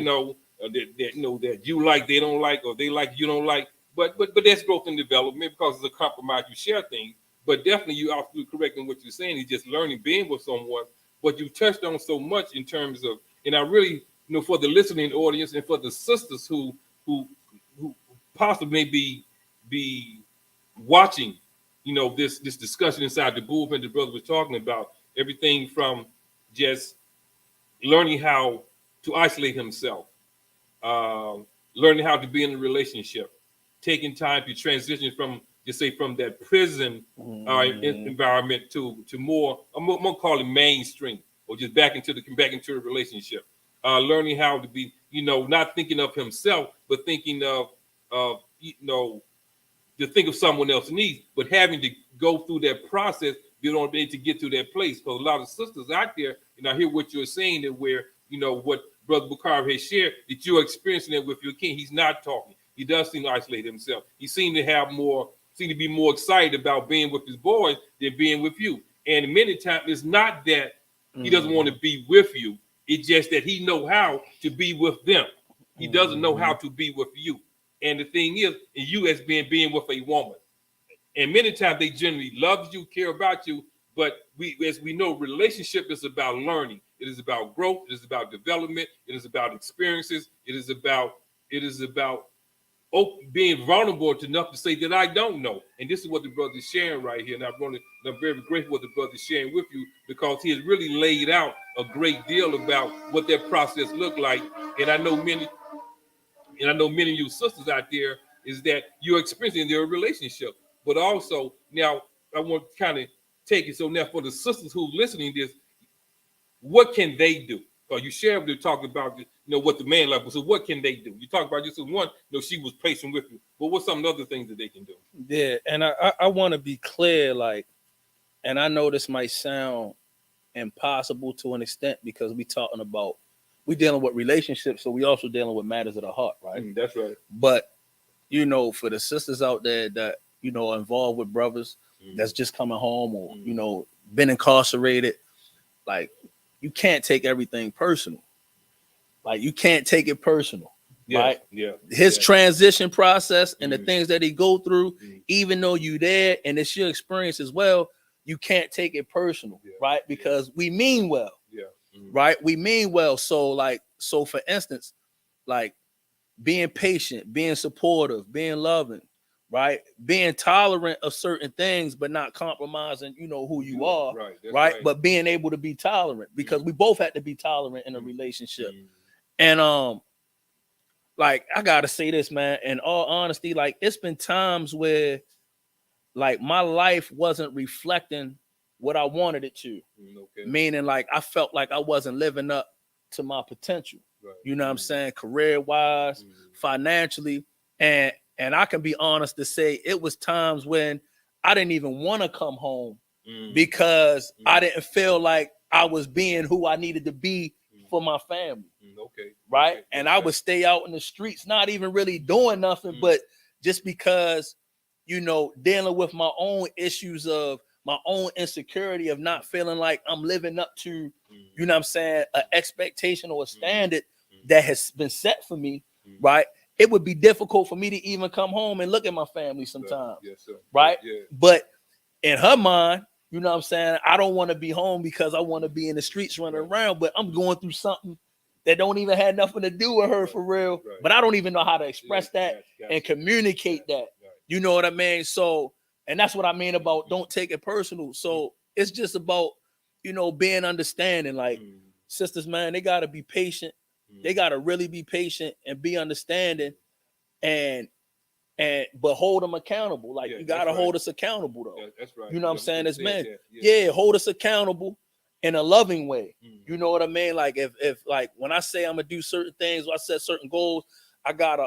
that you like, they don't like, or they like, you don't like. But that's growth and development, because it's a compromise. You share things, but definitely you are correct in what you're saying. Is just learning, being with someone. But you touched on so much in terms of, and I really, for the listening audience and for the sisters who possibly may be watching, this discussion inside the bullpen the brother was talking about, everything from just learning how to isolate himself, learning how to be in a relationship, taking time to transition from that prison environment to more, I'm gonna call it mainstream, or just back into the relationship. learning how to be, not thinking of himself, but thinking of, to think of someone else's needs, but having to go through that process in order to get to that place. Because a lot of sisters out there, and I hear what you're saying, that where, what Brother Bakari has shared, that you're experiencing it with your king. He's not talking. He does seem to isolate himself. He seems to be more excited about being with his boys than being with you. And many times it's not that he doesn't want to be with you. It's just that he know how to be with them. He doesn't know how to be with you. And the thing is, and you as being with a woman. And many times they generally love you, care about you, but as we know, relationship is about learning. It is about growth. It is about development. It is about experiences. It is about being vulnerable enough to say that I don't know. And this is what the brother is sharing right here. And I'm very grateful what the brother is sharing with you, because he has really laid out a great deal about what that process looked like. And I know many of you sisters out there is that you're experiencing their relationship. But also, now I want to kind of take it. So now for the sisters who are listening to this, what can they do? Because you shared with them talking about, what the man like. So what can they do? You talk about just one, she was patient with you. But what's some other things that they can do? Yeah, and I want to be clear, like, and I know this might sound impossible to an extent, because we dealing with relationships, so we also dealing with matters of the heart, right? That's right. But for the sisters out there that are involved with brothers that's just coming home, or been incarcerated, like, you can't take everything personal. Like, you can't take it personal, right? Yeah. His transition process and the things that he go through, even though you there and it's your experience as well, you can't take it personal, right? Because we mean well, right? We mean well. So for instance, like, being patient, being supportive, being loving, right? Being tolerant of certain things, but not compromising, who you are, right? But being able to be tolerant, because we both had to be tolerant in a relationship. And like, I gotta say this, man, in all honesty, like, it's been times where, like, my life wasn't reflecting what I wanted it to. Meaning, like, I felt like I wasn't living up to my potential. Right. You know what I'm saying? Career-wise, financially. And I can be honest to say it was times when I didn't even want to come home because I didn't feel like I was being who I needed to be for my family. Right? And I would stay out in the streets, not even really doing nothing, but just because, dealing with my own issues of my own insecurity of not feeling like I'm living up to, you know what I'm saying, an expectation or a standard that has been set for me, right? It would be difficult for me to even come home and look at my family sometimes, right? Yeah. But in her mind, you know what I'm saying, I don't want to be home because I want to be in the streets running around, but I'm going through something that don't even have nothing to do with her for real, but I don't even know how to express that and communicate that. You know what I mean? So, and that's what I mean about don't take it personal. So it's just about, being understanding. Like, sisters, man, they got to be patient. They got to really be patient and be understanding, but hold them accountable. Like, you got to hold us accountable, though. That's right. You know what I'm saying? As men, hold us accountable in a loving way. You know what I mean? Like, if like, when I say I'm gonna do certain things, or I set certain goals, I got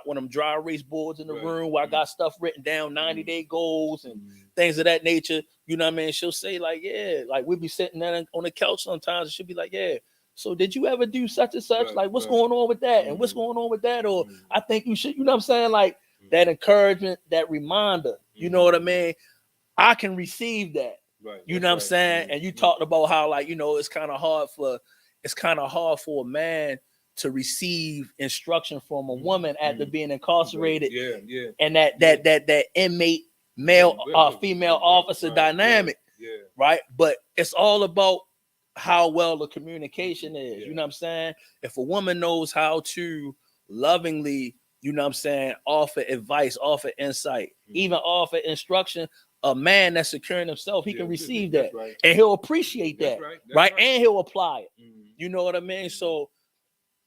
one of them dry erase boards in the room where I got stuff written down, 90-day goals and things of that nature. You know what I mean? She'll say, like, like, we'll be sitting there on the couch sometimes, and she'll be like, so did you ever do such and such? Like, what's going on with that? And what's going on with that? Or I think you should, you know what I'm saying? Like, that encouragement, that reminder, you know what I mean? I can receive that. Right, you know what I'm saying? And you talked about how, like, it's kind of hard for a man to receive instruction from a woman after being incarcerated. And that inmate male female officer dynamic. Right. But it's all about how well the communication is. You know what I'm saying? If a woman knows how to lovingly, you know what I'm saying, offer advice, offer insight, even offer instruction, a man that's securing himself, he can receive that, and he'll appreciate that, right? And he'll apply it. You know what I mean? So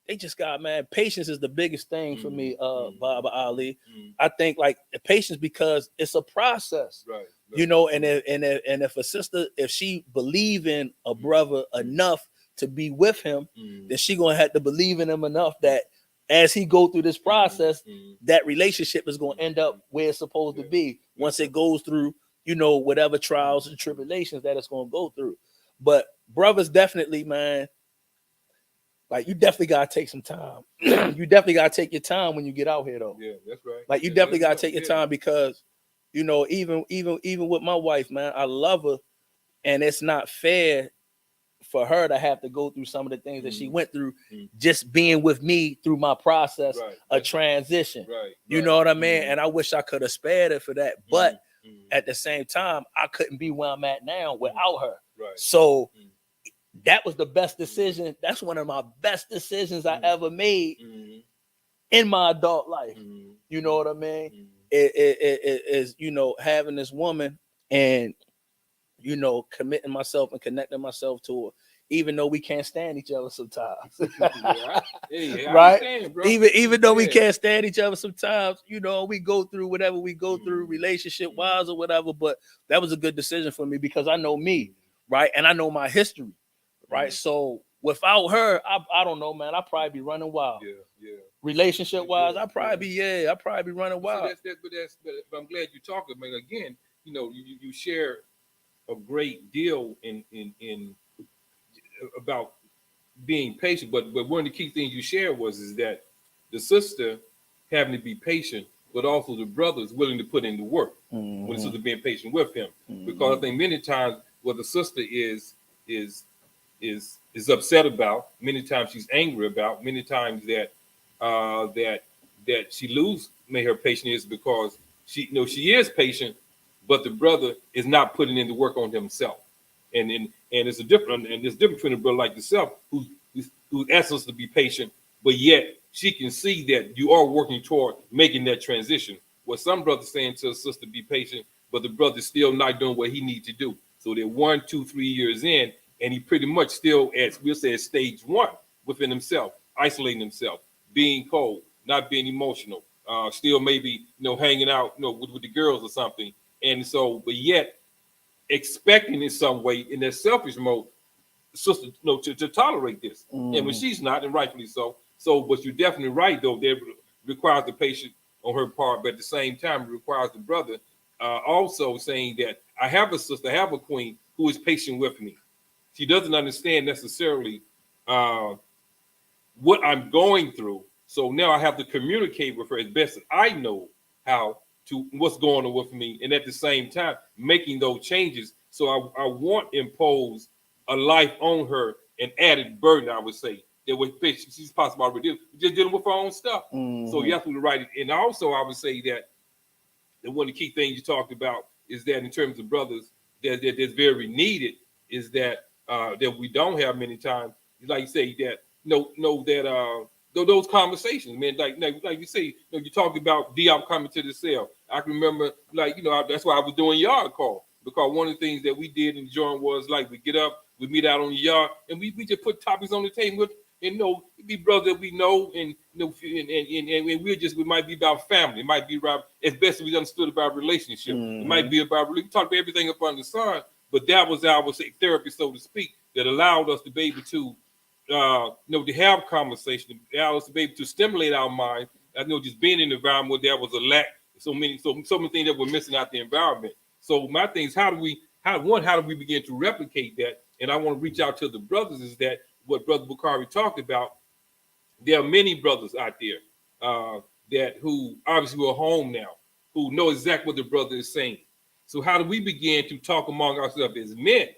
they just got, man, patience is the biggest thing for me, Baba Ali. I think, like, patience, because it's a process, and if a sister, if she believe in a brother enough to be with him, then she gonna have to believe in him enough that as he go through this process, that relationship is gonna end up where it's supposed to be once it goes through, you know, whatever trials and tribulations that it's gonna go through. But brothers, definitely, man, like you definitely gotta take some time. You definitely gotta take your time when you get out here, though. Yeah, that's right. Like you definitely gotta take your time because, you know, even with my wife, man, I love her, and it's not fair for her to have to go through some of the things that she went through just being with me through my process of transition. You know what I mean? And I wish I could have spared her for that, but at the same time, I couldn't be where I'm at now without her. So that was the best decision. That's one of my best decisions I ever made in my adult life. You know what I mean? It is, you know, having this woman and, you know, committing myself and connecting myself to her, even though we can't stand each other sometimes. Right? Even though we can't stand each other sometimes, you know, we go through whatever we go through relationship wise or whatever. But that was a good decision for me because I know me, right? And I know my history, right? So without her, I don't know, man. I'd probably be running wild. Relationship wise, I'd probably be running wild. But I'm glad you talked. I mean, again, you know, you share a great deal in about being patient, but one of the key things you shared is that the sister having to be patient, but also the brothers willing to put in the work when the sister being patient with him. Because I think many times what the sister is upset about, many times she's angry about, many times that she lose her patience is because she is patient, but the brother is not putting in the work on himself. And it's a different between a brother like yourself who asks us to be patient, but yet she can see that you are working toward making that transition. What some brothers saying to a sister be patient, but the brother's still not doing what he needs to do. So they're 1, 2, 3 years in, and he pretty much still we'll say at stage 1 within himself, isolating himself, being cold, not being emotional, still maybe hanging out with the girls or something. And so, but yet expecting in some way in that selfish mode, sister, to tolerate this. And when she's not, and rightfully so. So, but you're definitely right, though. There requires the patience on her part, but at the same time, it requires the brother also saying that I have a sister, I have a queen who is patient with me. She doesn't understand necessarily what I'm going through. So now I have to communicate with her as best as I know how to what's going on with me, and at the same time making those changes. So I won't impose a life on her, an added burden, I would say, that with she's possible already just dealing with her own stuff. So you have to write it. And also I would say that one of the key things you talked about is that in terms of brothers that's very needed is that that we don't have many times, like you say, that that those conversations, man, like you say, you talk about Diop coming to the cell. I can remember, that's why I was doing yard call, because one of the things that we did in the joint was like we get up, we meet out on the yard, and we just put topics on the table, and be brothers that we know, and we might be about family, it might be about as best as we understood about relationship, it might be about we talk about everything up under the sun, but that was our therapy, so to speak, that allowed us to be able to to have conversation, allow us to be able to stimulate our mind. I know just being in an environment where there was a lack, so many things that were missing out the environment. So my thing is, how do we begin to replicate that? And I want to reach out to the brothers. Is that what Brother Bakari talked about? There are many brothers out there that who obviously are home now, who know exactly what the brother is saying. So how do we begin to talk among ourselves as men,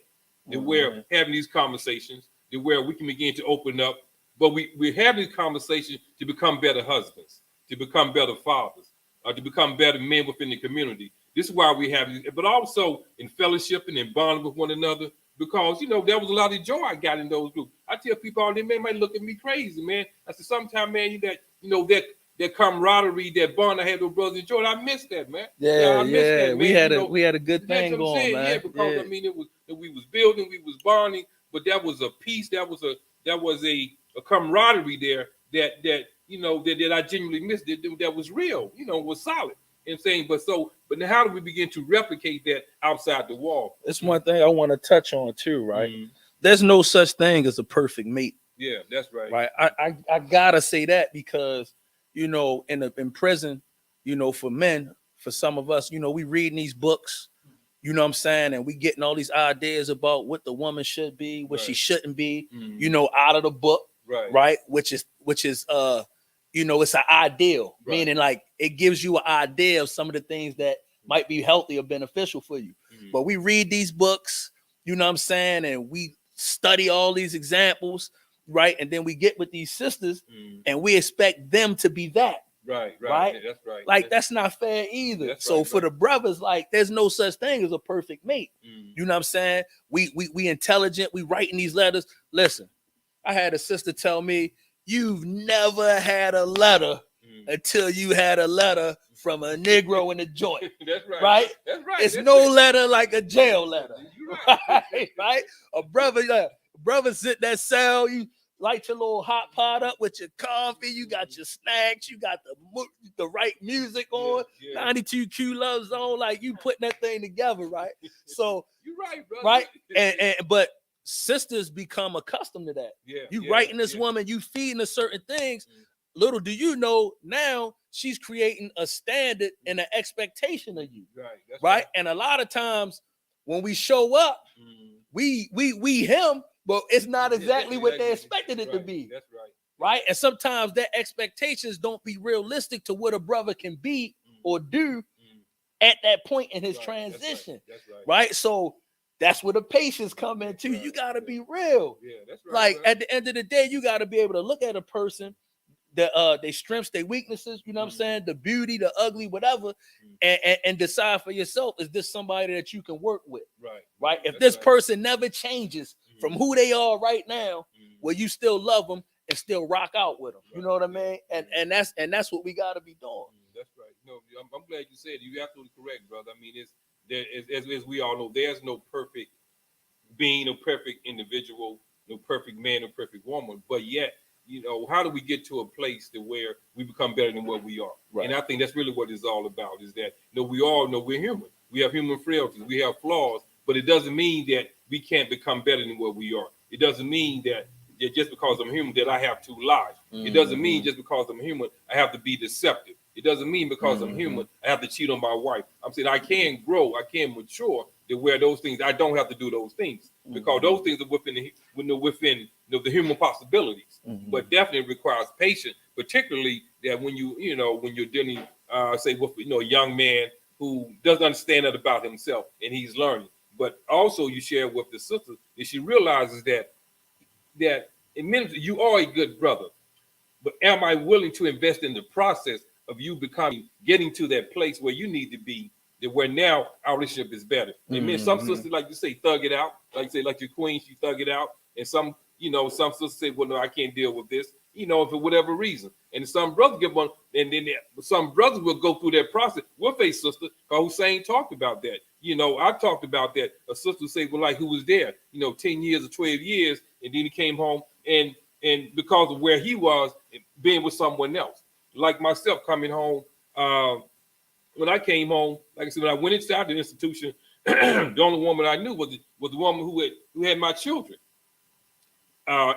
that we're having these conversations, where we can begin to open up, but we have these conversations to become better husbands, to become better fathers, to become better men within the community. This is why we have these, but also in fellowship and in bonding with one another, because there was a lot of joy I got in those groups. I tell people all day, man, might look at me crazy, man. I said sometimes, man, that camaraderie, that bond I had with brothers and joy, I miss that, man. I miss that, man. We had a good thing going, man. Yeah, because I mean, we was building, we was bonding. But that was a peace, that was a camaraderie there that I genuinely missed, that was real, was solid. And saying, but now how do we begin to replicate that outside the wall? It's one thing I want to touch on too, right? there's no such thing as a perfect mate. Yeah, that's right. Right. I gotta say that because, you know, in prison, you know, for men, for some of us, you know, we reading these books, you know what I'm saying, and we getting all these ideas about what the woman should be, what she shouldn't be, you know, out of the book, right? Which is you know, it's an ideal, meaning like it gives you an idea of some of the things that might be healthy or beneficial for you. But we read these books, you know what I'm saying, and we study all these examples, right? And then we get with these sisters and we expect them to be that. Right. Yeah, that's right. Like that's not fair either. So for the brothers, like there's no such thing as a perfect mate. You know what I'm saying? We intelligent, we writing these letters. Listen, I had a sister tell me, you've never had a letter until you had a letter from a Negro in the joint. That's right. Right? That's right. It's no letter like a jail letter. Right? A brother sit that cell, you light your little hot pot up with your coffee, you got your snacks, you got the right music on, 92Q Love Zone, like you putting that thing together, right? So you're right, brother. Right? And but sisters become accustomed to that. You writing this woman, you feeding her certain things. Little do you know, now she's creating a standard and an expectation of you. Right. And a lot of times when we show up, we him, but it's not exactly what they expected it to be. That's right. Right. And sometimes their expectations don't be realistic to what a brother can be or do at that point in his transition. That's right. So that's where the patience come in too. You gotta be real. Yeah, that's right. Like at the end of the day, you gotta be able to look at a person, their strengths, their weaknesses, you know what I'm saying, the beauty, the ugly, whatever, and decide for yourself, is this somebody that you can work with? Right. If this person never changes from who they are right now, will you still love them and still rock out with them? You know what I mean? And that's what we gotta be doing. That's right. No, I'm glad you said it. You're absolutely correct, brother. I mean, as we all know, there's no perfect being, no perfect individual, no perfect man, no perfect woman. But yet, you know, how do we get to a place to where we become better than what we are? Right. And I think that's really what it's all about, is that, you know, we all know we're human. We have human frailties. We have flaws. But it doesn't mean that we can't become better than what we are. It doesn't mean that just because I'm human that I have to lie. It doesn't mean just because I'm human I have to be deceptive. It doesn't mean because I'm human I have to cheat on my wife. I'm saying I can grow, I can mature to where those things, I don't have to do those things, because those things are within the human possibilities. But definitely requires patience, particularly that when you're dealing, say with a young man who doesn't understand that about himself and he's learning. But also you share with the sister that she realizes that in minutes you are a good brother, but am I willing to invest in the process of you getting to that place where you need to be, that where now our relationship is better. And some sisters, like you say, thug it out. Like you say, like your queen, she thug it out. And some sisters say, well, no, I can't deal with this, for whatever reason. And some brothers get one, and then some brothers will go through that process with a sister, because Hussein talked about that. I talked about that. A sister say, well, like, who was there, 10 years or 12 years, and then he came home, and because of where he was, being with someone else. Like myself coming home, when I came home, like I said, when I went inside the institution, the only woman I knew was the woman who had my children.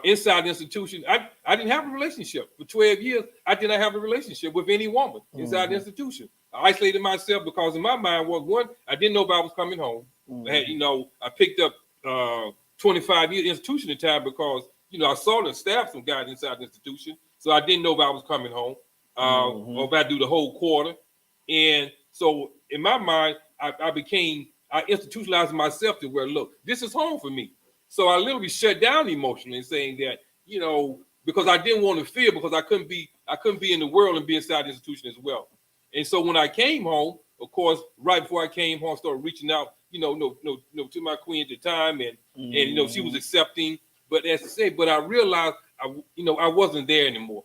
Inside the institution, I didn't have a relationship. For 12 years, I did not have a relationship with any woman inside the institution. I isolated myself because in my mind was, one, I didn't know if I was coming home. I picked up 25 years institution at the time because, I saw and stabbed some guys inside the institution. So I didn't know if I was coming home or if I do the whole quarter. And so in my mind, I institutionalized myself to where, look, this is home for me. So I literally shut down emotionally and saying that, because I didn't want to feel, because I couldn't be in the world and be inside the institution as well. And so when I came home, of course, right before I came home, I started reaching out, to my queen at the time, and she was accepting. But as I say, but I realized I wasn't there anymore.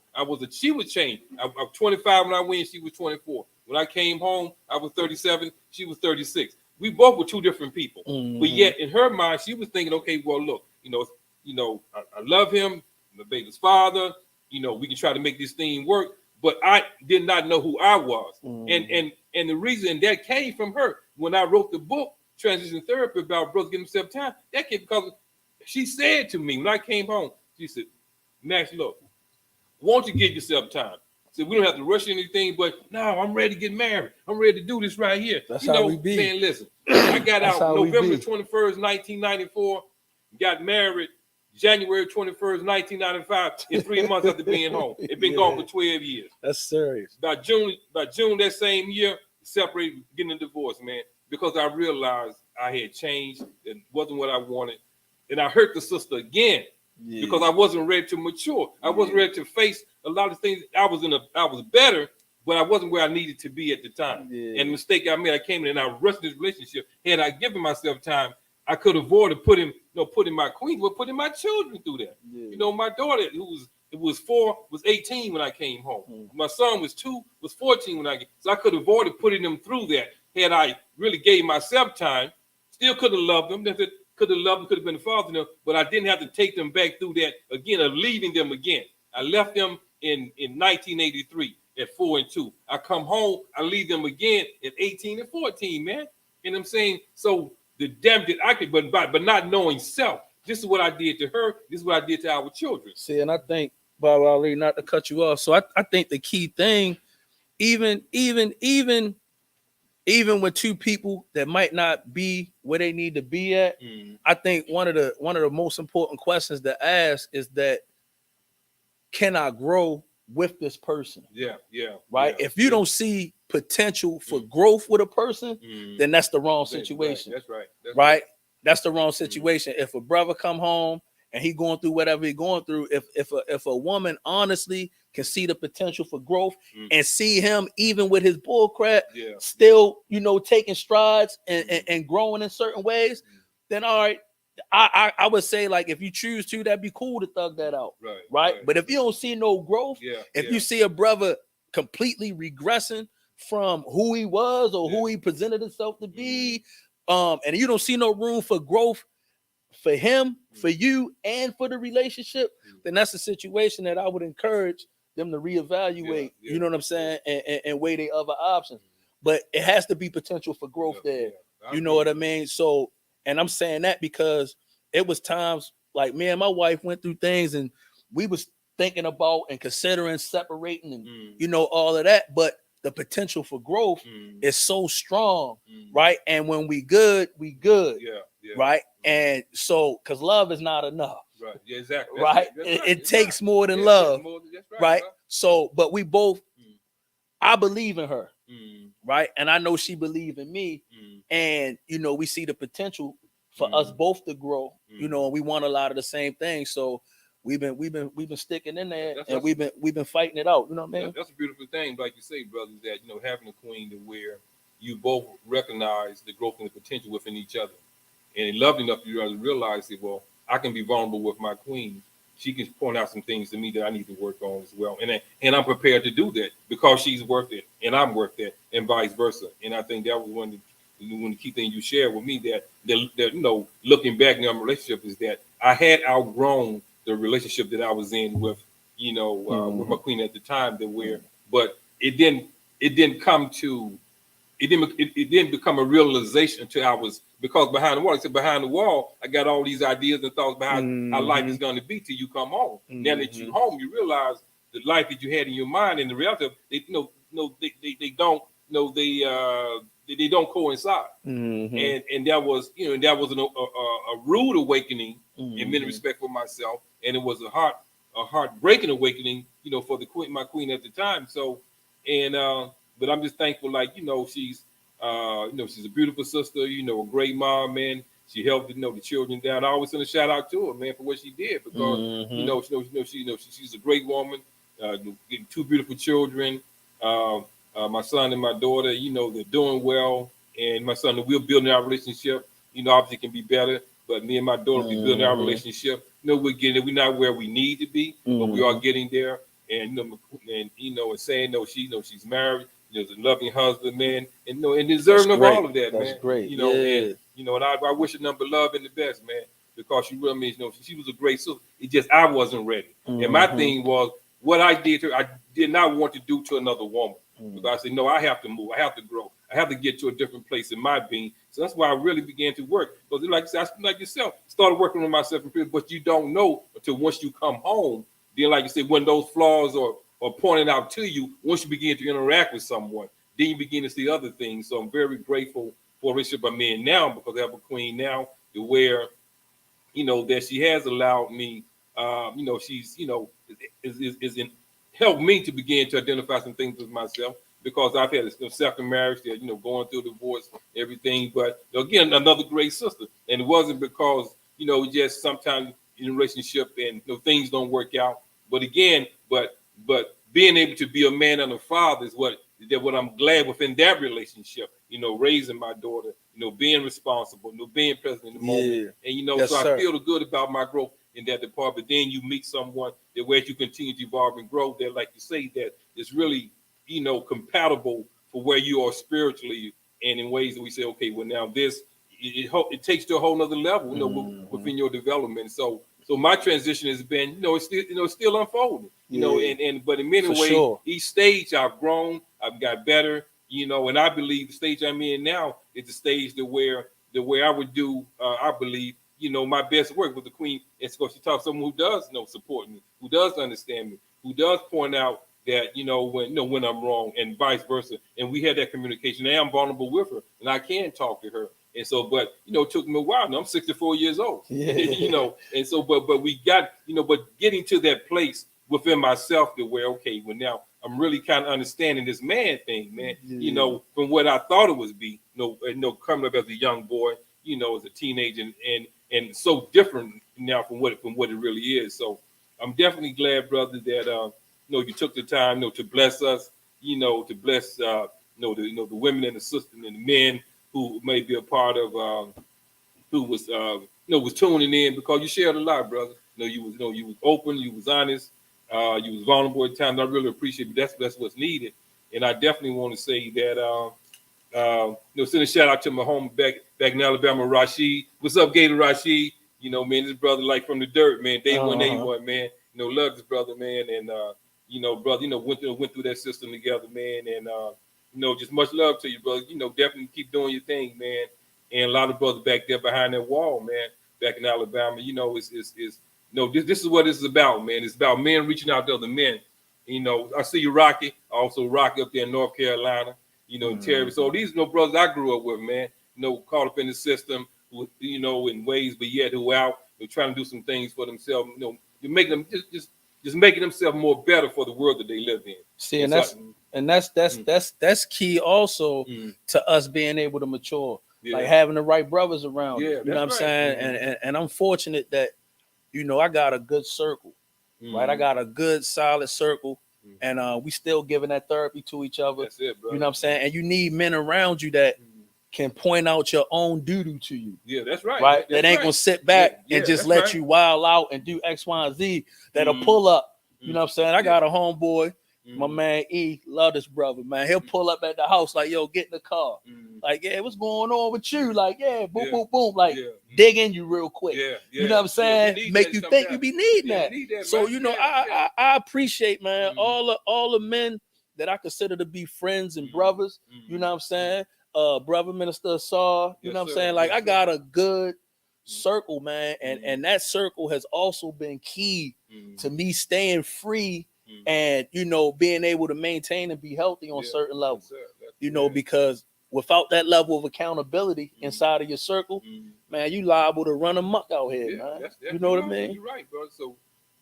She would change. I was 25 when I went, she was 24. When I came home, I was 37, she was 36. We both were two different people. But yet in her mind, she was thinking, okay, well, look, I love him, the baby's father, we can try to make this thing work. But I did not know who I was. And the reason that came from her. When I wrote the book, Transition Therapy, about brothers getting themselves time, that came because she said to me when I came home, she said, Max, look, won't you give yourself time? So we don't have to rush anything, but no, I'm ready to get married. I'm ready to do this right here. That's how we be. Man, listen, I got That's out how we November be. 21st, 1994, got married January 21st, 1995, in 3 months after being home. It's been gone for 12 years. That's serious. By June that same year, separated, getting a divorce, man, because I realized I had changed. It wasn't what I wanted. And I hurt the sister again because I wasn't ready to mature. I wasn't ready to face a lot of things. I was better, but I wasn't where I needed to be at the time. And the mistake I made, I came in and I rushed this relationship. Had I given myself time, I could avoid putting my queen, but putting my children through that. My daughter, who was 4, was 18 when I came home. My son was 2, was 14 when I came. So I could have avoided putting them through that. Had I really gave myself time, still could have loved them. Could have been a father to them, but I didn't have to take them back through that again of leaving them again. I left them in 1983 at 4 and 2. I come home, I leave them again at 18 and 14, man. And I'm saying, so the damn that I could, but not knowing self. This is what I did to her. This is what I did to our children. See, and I think, Bob Ali, not to cut you off. So I think the key thing, even with two people that might not be where they need to be at, I think one of the most important questions to ask is that, can I grow with this person? Yeah. Right. Yeah, if you don't see potential for growth with a person, then that's the wrong situation. That's right. Right. That's the wrong situation. If a brother come home and he going through whatever he going through, if a woman honestly can see the potential for growth and see him even with his bull crap, still, taking strides and growing in certain ways, then all right. I would say, like, if you choose to, that'd be cool to thug that out. Right. But if you don't see no growth, if you see a brother completely regressing from who he was or who he presented himself to be, and you don't see no room for growth for him, for you, and for the relationship, then that's a situation that I would encourage them to reevaluate, you know what I'm saying, and weigh their other options. But it has to be potential for growth there. You know what I mean? So, and I'm saying that because it was times like me and my wife went through things and we was thinking about and considering separating and, all of that. But the potential for growth is so strong, right? And when we good, right? And so, because love is not enough. Right. Yeah, exactly. Right. It takes more than love. Right. So, but we both, I believe in her. Right. And I know she believes in me. And, we see the potential for us both to grow, and we want a lot of the same things. So we've been sticking in there, and we've been fighting it out. You know what I mean? That's a beautiful thing, like you say, brother, that having a queen to where you both recognize the growth and the potential within each other. And loved enough to realize that, well, I can be vulnerable with my queen. She can point out some things to me that I need to work on as well. And I'm prepared to do that because she's worth it and I'm worth it, and vice versa. And I think that was one of the key things you shared with me, that looking back in our relationship, is that I had outgrown the relationship that I was in with, with my queen at the time, but it didn't become a realization until I was, because behind the wall, I got all these ideas and thoughts behind how life is going to be till you come home. Now that you're home, you realize the life that you had in your mind and the reality of they don't coincide. And that was, a rude awakening in many respects for myself, and it was a heartbreaking awakening, for my queen at the time. So, but I'm just thankful, she's a beautiful sister, a great mom, man. She helped, the children down. I always send a shout out to her, man, for what she did, because she's a great woman, getting 2 beautiful children. My son and my daughter, they're doing well, and my son, we're building our relationship. Obviously it can be better, but me and my daughter, we're building our relationship. We're getting there. We're not where we need to be, but we are getting there. And and saying she's married, a loving husband, man, and deserving of all of that, man. That's great. And I wish her number love and the best, man, because she really means, she was a great sister. It just I wasn't ready. And my thing was, what I did to her, I did not want to do to another woman. Because I said, no, I have to move. I have to grow. I have to get to a different place in my being. So that's why I really began to work. Because like yourself, started working on myself in prison, but you don't know until once you come home. Then, like you said, when those flaws are pointed out to you, once you begin to interact with someone, then you begin to see other things. So I'm very grateful for a relationship I'm in now, because I have a queen now to where, that she has allowed me, she's, is in helped me to begin to identify some things with myself, because I've had a second marriage that, going through divorce, everything. But again, another great sister. And it wasn't because, just sometimes in a relationship and things don't work out. But again, but being able to be a man and a father is what I'm glad within that relationship, raising my daughter, being responsible, being present in the moment. And Yes, so sir. I feel good about my growth in that department. Then you meet someone that where you continue to evolve and grow, that, like you say, that is really, compatible for where you are spiritually, and in ways that we say, okay, well, now this it takes to a whole nother level, within your development. So my transition has been, it's still unfolding, but in many ways, each stage I've grown, I've got better, and I believe the stage I'm in now is the stage where I would do, I believe, my best work with the queen. It's because she talks someone who does support me, who does understand me, who does point out that, when I'm wrong, and vice versa. And we had that communication. And I'm vulnerable with her, and I can talk to her. And so, but it took me a while. Now I'm 64 years old. And so, but we got, but getting to that place within myself to where, okay, well, now I'm really kind of understanding this man thing, man. From what I thought it would be, coming up as a young boy, as a teenager, and so different now from what it really is. So I'm definitely glad, brother, that you took the time, to bless us, to bless the women and the sisters and the men who may be a part of who was was tuning in, because you shared a lot, brother. You was open, you was honest, you was vulnerable at times. I really appreciate it. That's what's needed. And I definitely want to say that send a shout out to my home back in Alabama, Rashid. What's up, Gator Rashid? Man, this brother like from the dirt, man. Day one, man. Love this brother, man, and brother, went through that system together, man, and just much love to you, brother. Definitely keep doing your thing, man. And a lot of brothers back there behind that wall, man, back in Alabama, it's this is what this is about, man. It's about men reaching out to other men. I see you, Rocky. I also Rocky up there in North Carolina, Terry. So these brothers I grew up with, man, caught up in the system, in ways, but yet who out, trying to do some things for themselves, to make them just making themselves more better for the world that they live in. See, and that's key also to us being able to mature, like having the right brothers around. You know what I'm saying? And I'm fortunate that I got a good circle, right? I got a good solid circle, and we still giving that therapy to each other. That's it, bro. You know what I'm saying? And you need men around you that can point out your own doo-doo to you. Yeah, that's right. Right? That ain't gonna sit back and just let you wild out and do X, Y, and Z. That'll pull up. You know what I'm saying? I got a homeboy, my man E, love this brother, man. He'll pull up at the house like, yo, get in the car. Like, yeah, what's going on with you? Like, yeah, boom, boom, boom. Like, dig in you real quick. You know what I'm saying? Make you think you be needing that. So, I appreciate, man, all the men that I consider to be friends and brothers. You know what I'm saying? Brother Minister Saw, you know what I'm saying? Like, I got a good circle, man, and that circle has also been key to me staying free and being able to maintain and be healthy on certain levels. Because without that level of accountability inside of your circle, man, you liable to run amok out here, man. You know what I mean? You're right, brother. So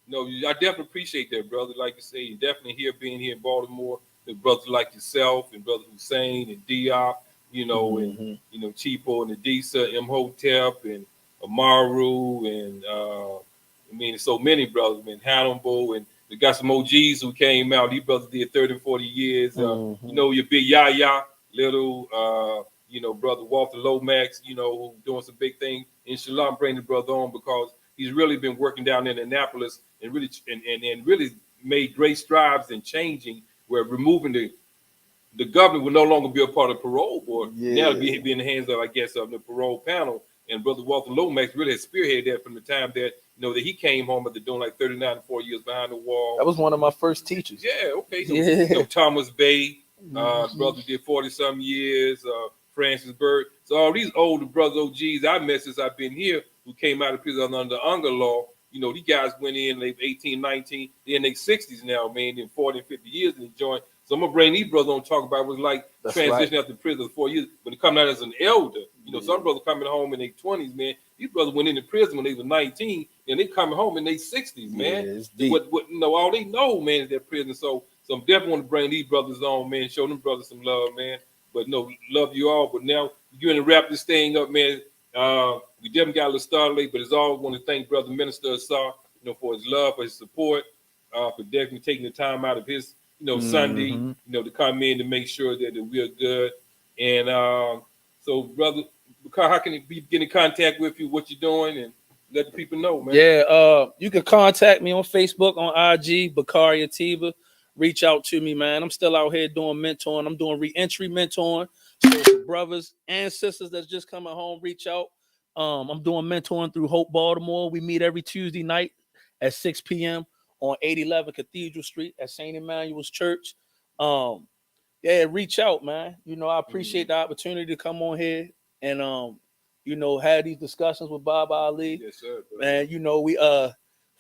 I definitely appreciate that, brother. Like you say, definitely being here in Baltimore, the brothers like yourself and brother Hussein and Diop, and Chipo and Adisa, Imhotep and Amaru, and so many brothers, man, Hannibal, and we got some OGs who came out. These brothers did 30, 40 years. Your big Yaya, little, brother Walter Lomax, who doing some big things. Inshallah, I'm bringing the brother on because he's really been working down in Annapolis and really and really made great strides in changing, where removing the government will no longer be a part of the parole board. Now it'll be in the hands of, I guess, of the parole panel. And brother Walter Lomax really has spearheaded that from the time that that he came home after doing like 39 to 40 years behind the wall. That was one of my first teachers. Yeah, okay. So Thomas Bay, Brother did 40-some years. Francis Bird. So all these older brothers, OGs I met since I've been here, who came out of prison under the Unger law, you know, these guys went in, they 18, 19, they're in their 60s now, man, in 40 and 50 years and joined. So I'm gonna bring these brothers on to talk about what's like transitioning after prison for 4 years. When they come out as an elder, you know, some brothers coming home in their 20s, man. These brothers went into prison when they were 19, and they coming home in their 60s, man. What you know, all they know, man, is their prison. So I'm definitely want to bring these brothers on, man, show them brothers some love, man. But no, love you all. But now you're going to wrap this thing up, man. We definitely got a little start late, but as always, want to thank Brother Minister Assar, you know, for his love, for his support, for definitely taking the time out of his, you know, Sunday, you know, to come in to make sure that we're good. And so, Brother, how can it be get in contact with you, what you're doing, and let the people know, man? Yeah, you can contact me on Facebook, on IG, Bakari Atiba. Reach out to me, man. I'm still out here doing mentoring. I'm doing re-entry mentoring. So for brothers and sisters that's just coming home, reach out. I'm doing mentoring through Hope Baltimore. We meet every Tuesday night at 6 p.m. on 811 Cathedral Street at St. Emmanuel's Church. Yeah, reach out, man. You know, I appreciate the opportunity to come on here and you know, have these discussions with Baba Ali. Yes, sir. Man, you know, we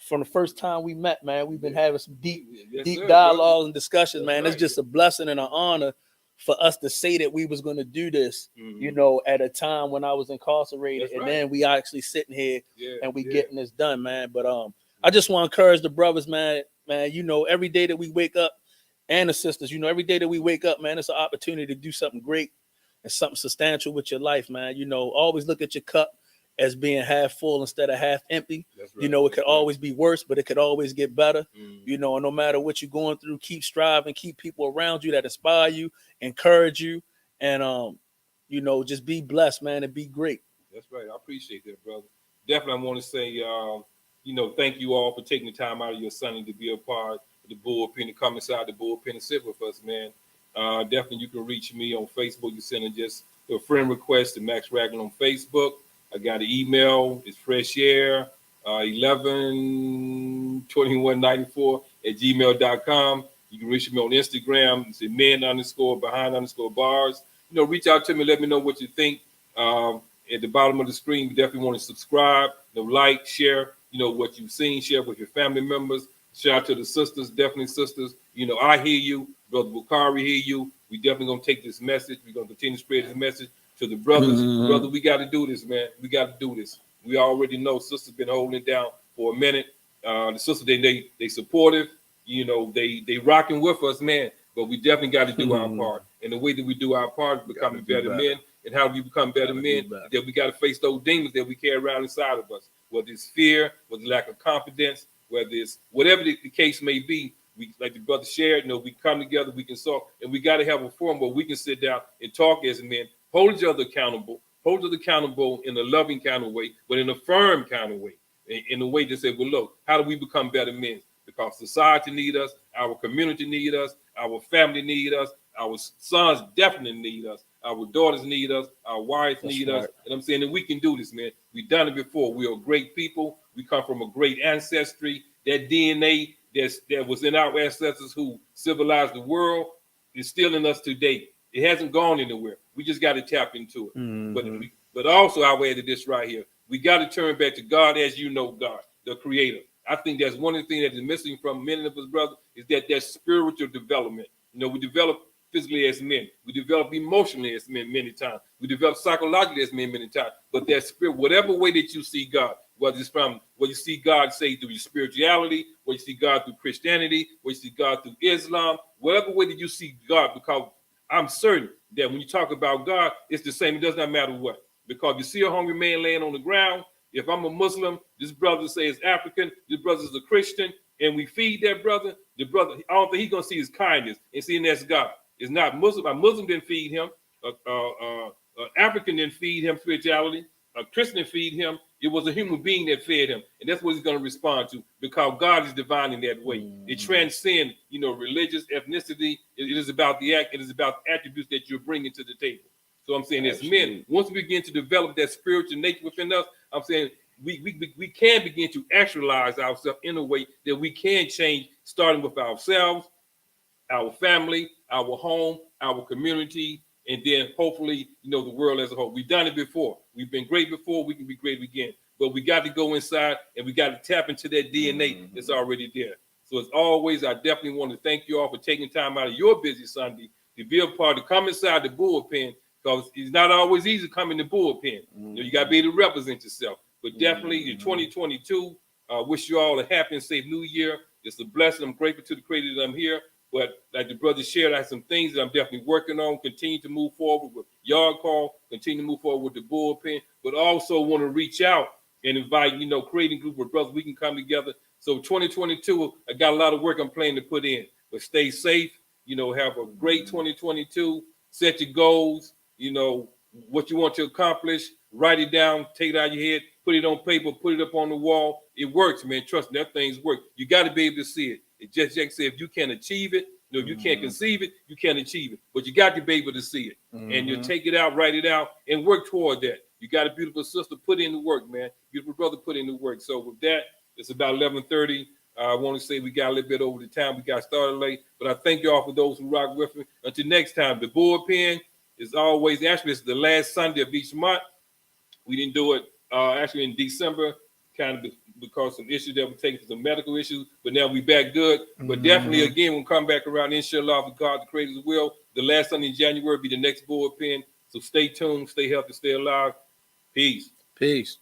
from the first time we met, man, we've been having some deep sir, dialogues and discussions, man. Right. It's just a blessing and an honor for us to say that we was going to do this, you know, at a time when I was incarcerated. That's then we actually sitting here and we getting this done, man. But I just want to encourage the brothers, man, you know, every day that we wake up, and the sisters, you know, every day that we wake up, man, it's an opportunity to do something great and something substantial with your life, man. You know, always look at your cup as being half full instead of half empty. Right. You know, it could always be worse, but it could always get better. You know, and no matter what you're going through, keep striving, keep people around you that inspire you, encourage you, and you know, just be blessed, man, and be great. That's right. I appreciate that, brother. Definitely, I want to say, you know, thank you all for taking the time out of your Sunday to be a part of the bullpen, to come inside the bullpen and sit with us, man. Definitely, you can reach me on Facebook. You send just a friend request to Max Ragland on Facebook. I got an email. It's freshair 112194 You can reach me on Instagram. It's men_behind_bars. You know, reach out to me. Let me know what you think. At the bottom of the screen, you definitely want to subscribe, you know, like, share, you know, what you've seen, share with your family members. Shout out to the sisters, definitely sisters. You know, I hear you. Brother Bakari hear you. We definitely going to take this message. We're going to continue to spread this message to the brothers. Brother, we got to do this, man. We got to do this. We already know sisters been holding it down for a minute. The sisters, they supportive. You know, they rocking with us, man. But we definitely got to do our part. And the way that we do our part is becoming better men. And how do we become better men? That we got to face those demons that we carry around inside of us. Whether it's fear, whether it's lack of confidence, whether it's whatever the case may be. We, like the brother shared, you know, we come together, we can talk, and we got to have a forum where we can sit down and talk as men, hold each other accountable in a loving kind of way, but in a firm kind of way, in a way to say, well, look, how do we become better men? Because society need us, our community need us, our family need us, our sons definitely need us, our daughters need us, our wives need us, and I'm saying that we can do this, man. We've done it before. We are great people. We come from a great ancestry. That DNA that was in our ancestors who civilized the world is still in us today. It hasn't gone anywhere. We just got to tap into it. But also, I'll add to this right here. We got to turn back to God as you know God, the Creator. I think that's one of the things that is missing from many of us, brothers, is that spiritual development. You know, we develop physically as men. We develop emotionally as men many times. We develop psychologically as men many times. But that spirit, whatever way that you see God, whether it's from what you see God say through your spirituality, what you see God through Christianity, what you see God through Islam, whatever way that you see God, because I'm certain that when you talk about God, it's the same. It does not matter what. Because you see a hungry man laying on the ground, if I'm a Muslim, this brother say is African, this brother is a Christian, and we feed that brother, the brother, I don't think he's going to see his kindness and seeing that's God. It's not Muslim. A Muslim didn't feed him. African didn't feed him spirituality. A Christian didn't feed him. It was a human being that fed him. And that's what he's going to respond to because God is divine in that way. It transcends, you know, religious ethnicity. It is about the act. It is about the attributes that you're bringing to the table. So I'm saying as men, once we begin to develop that spiritual nature within us, I'm saying we can begin to actualize ourselves in a way that we can change, starting with ourselves, our family, our home, our community, and then hopefully, you know, the world as a whole. We've done it before. We've been great before. We can be great again. But we got to go inside and we got to tap into that DNA that's already there. So as always, I definitely want to thank you all for taking time out of your busy Sunday to be a part, to come inside the bullpen, because it's not always easy coming to bullpen. You know, you got to be able to represent yourself. But definitely in 2022, wish you all a happy and safe new year. It's a blessing. I'm grateful to the Creator that I'm here. But like the brother shared, I have some things that I'm definitely working on. Continue to move forward with Yard Call. Continue to move forward with the bullpen. But also want to reach out and invite, you know, creating a group of brothers. We can come together. So 2022, I got a lot of work I'm planning to put in. But stay safe. You know, have a great 2022. Set your goals. You know, what you want to accomplish. Write it down. Take it out of your head. Put it on paper. Put it up on the wall. It works, man. Trust me, that things work. You got to be able to see it. It just like I said, if you can't achieve it, you know, if you can't conceive it, you can't achieve it. But you got to be able to see it. And you take it out, write it out, and work toward that. You got a beautiful sister, put in the work, man. Beautiful brother, put in the work. So with that, it's about 11:30. I want to say we got a little bit over the time. We got started late. But I thank you all for those who rock with me. Until next time, the bullpen is always, actually, it's the last Sunday of each month. We didn't do it actually in December, kind of because some issues that were taking, some medical issues, but now we back good. But definitely, again, we'll come back around, inshallah, with God, the Creator's will. The last Sunday in January will be the next bullpen. So stay tuned, stay healthy, stay alive. Peace. Peace.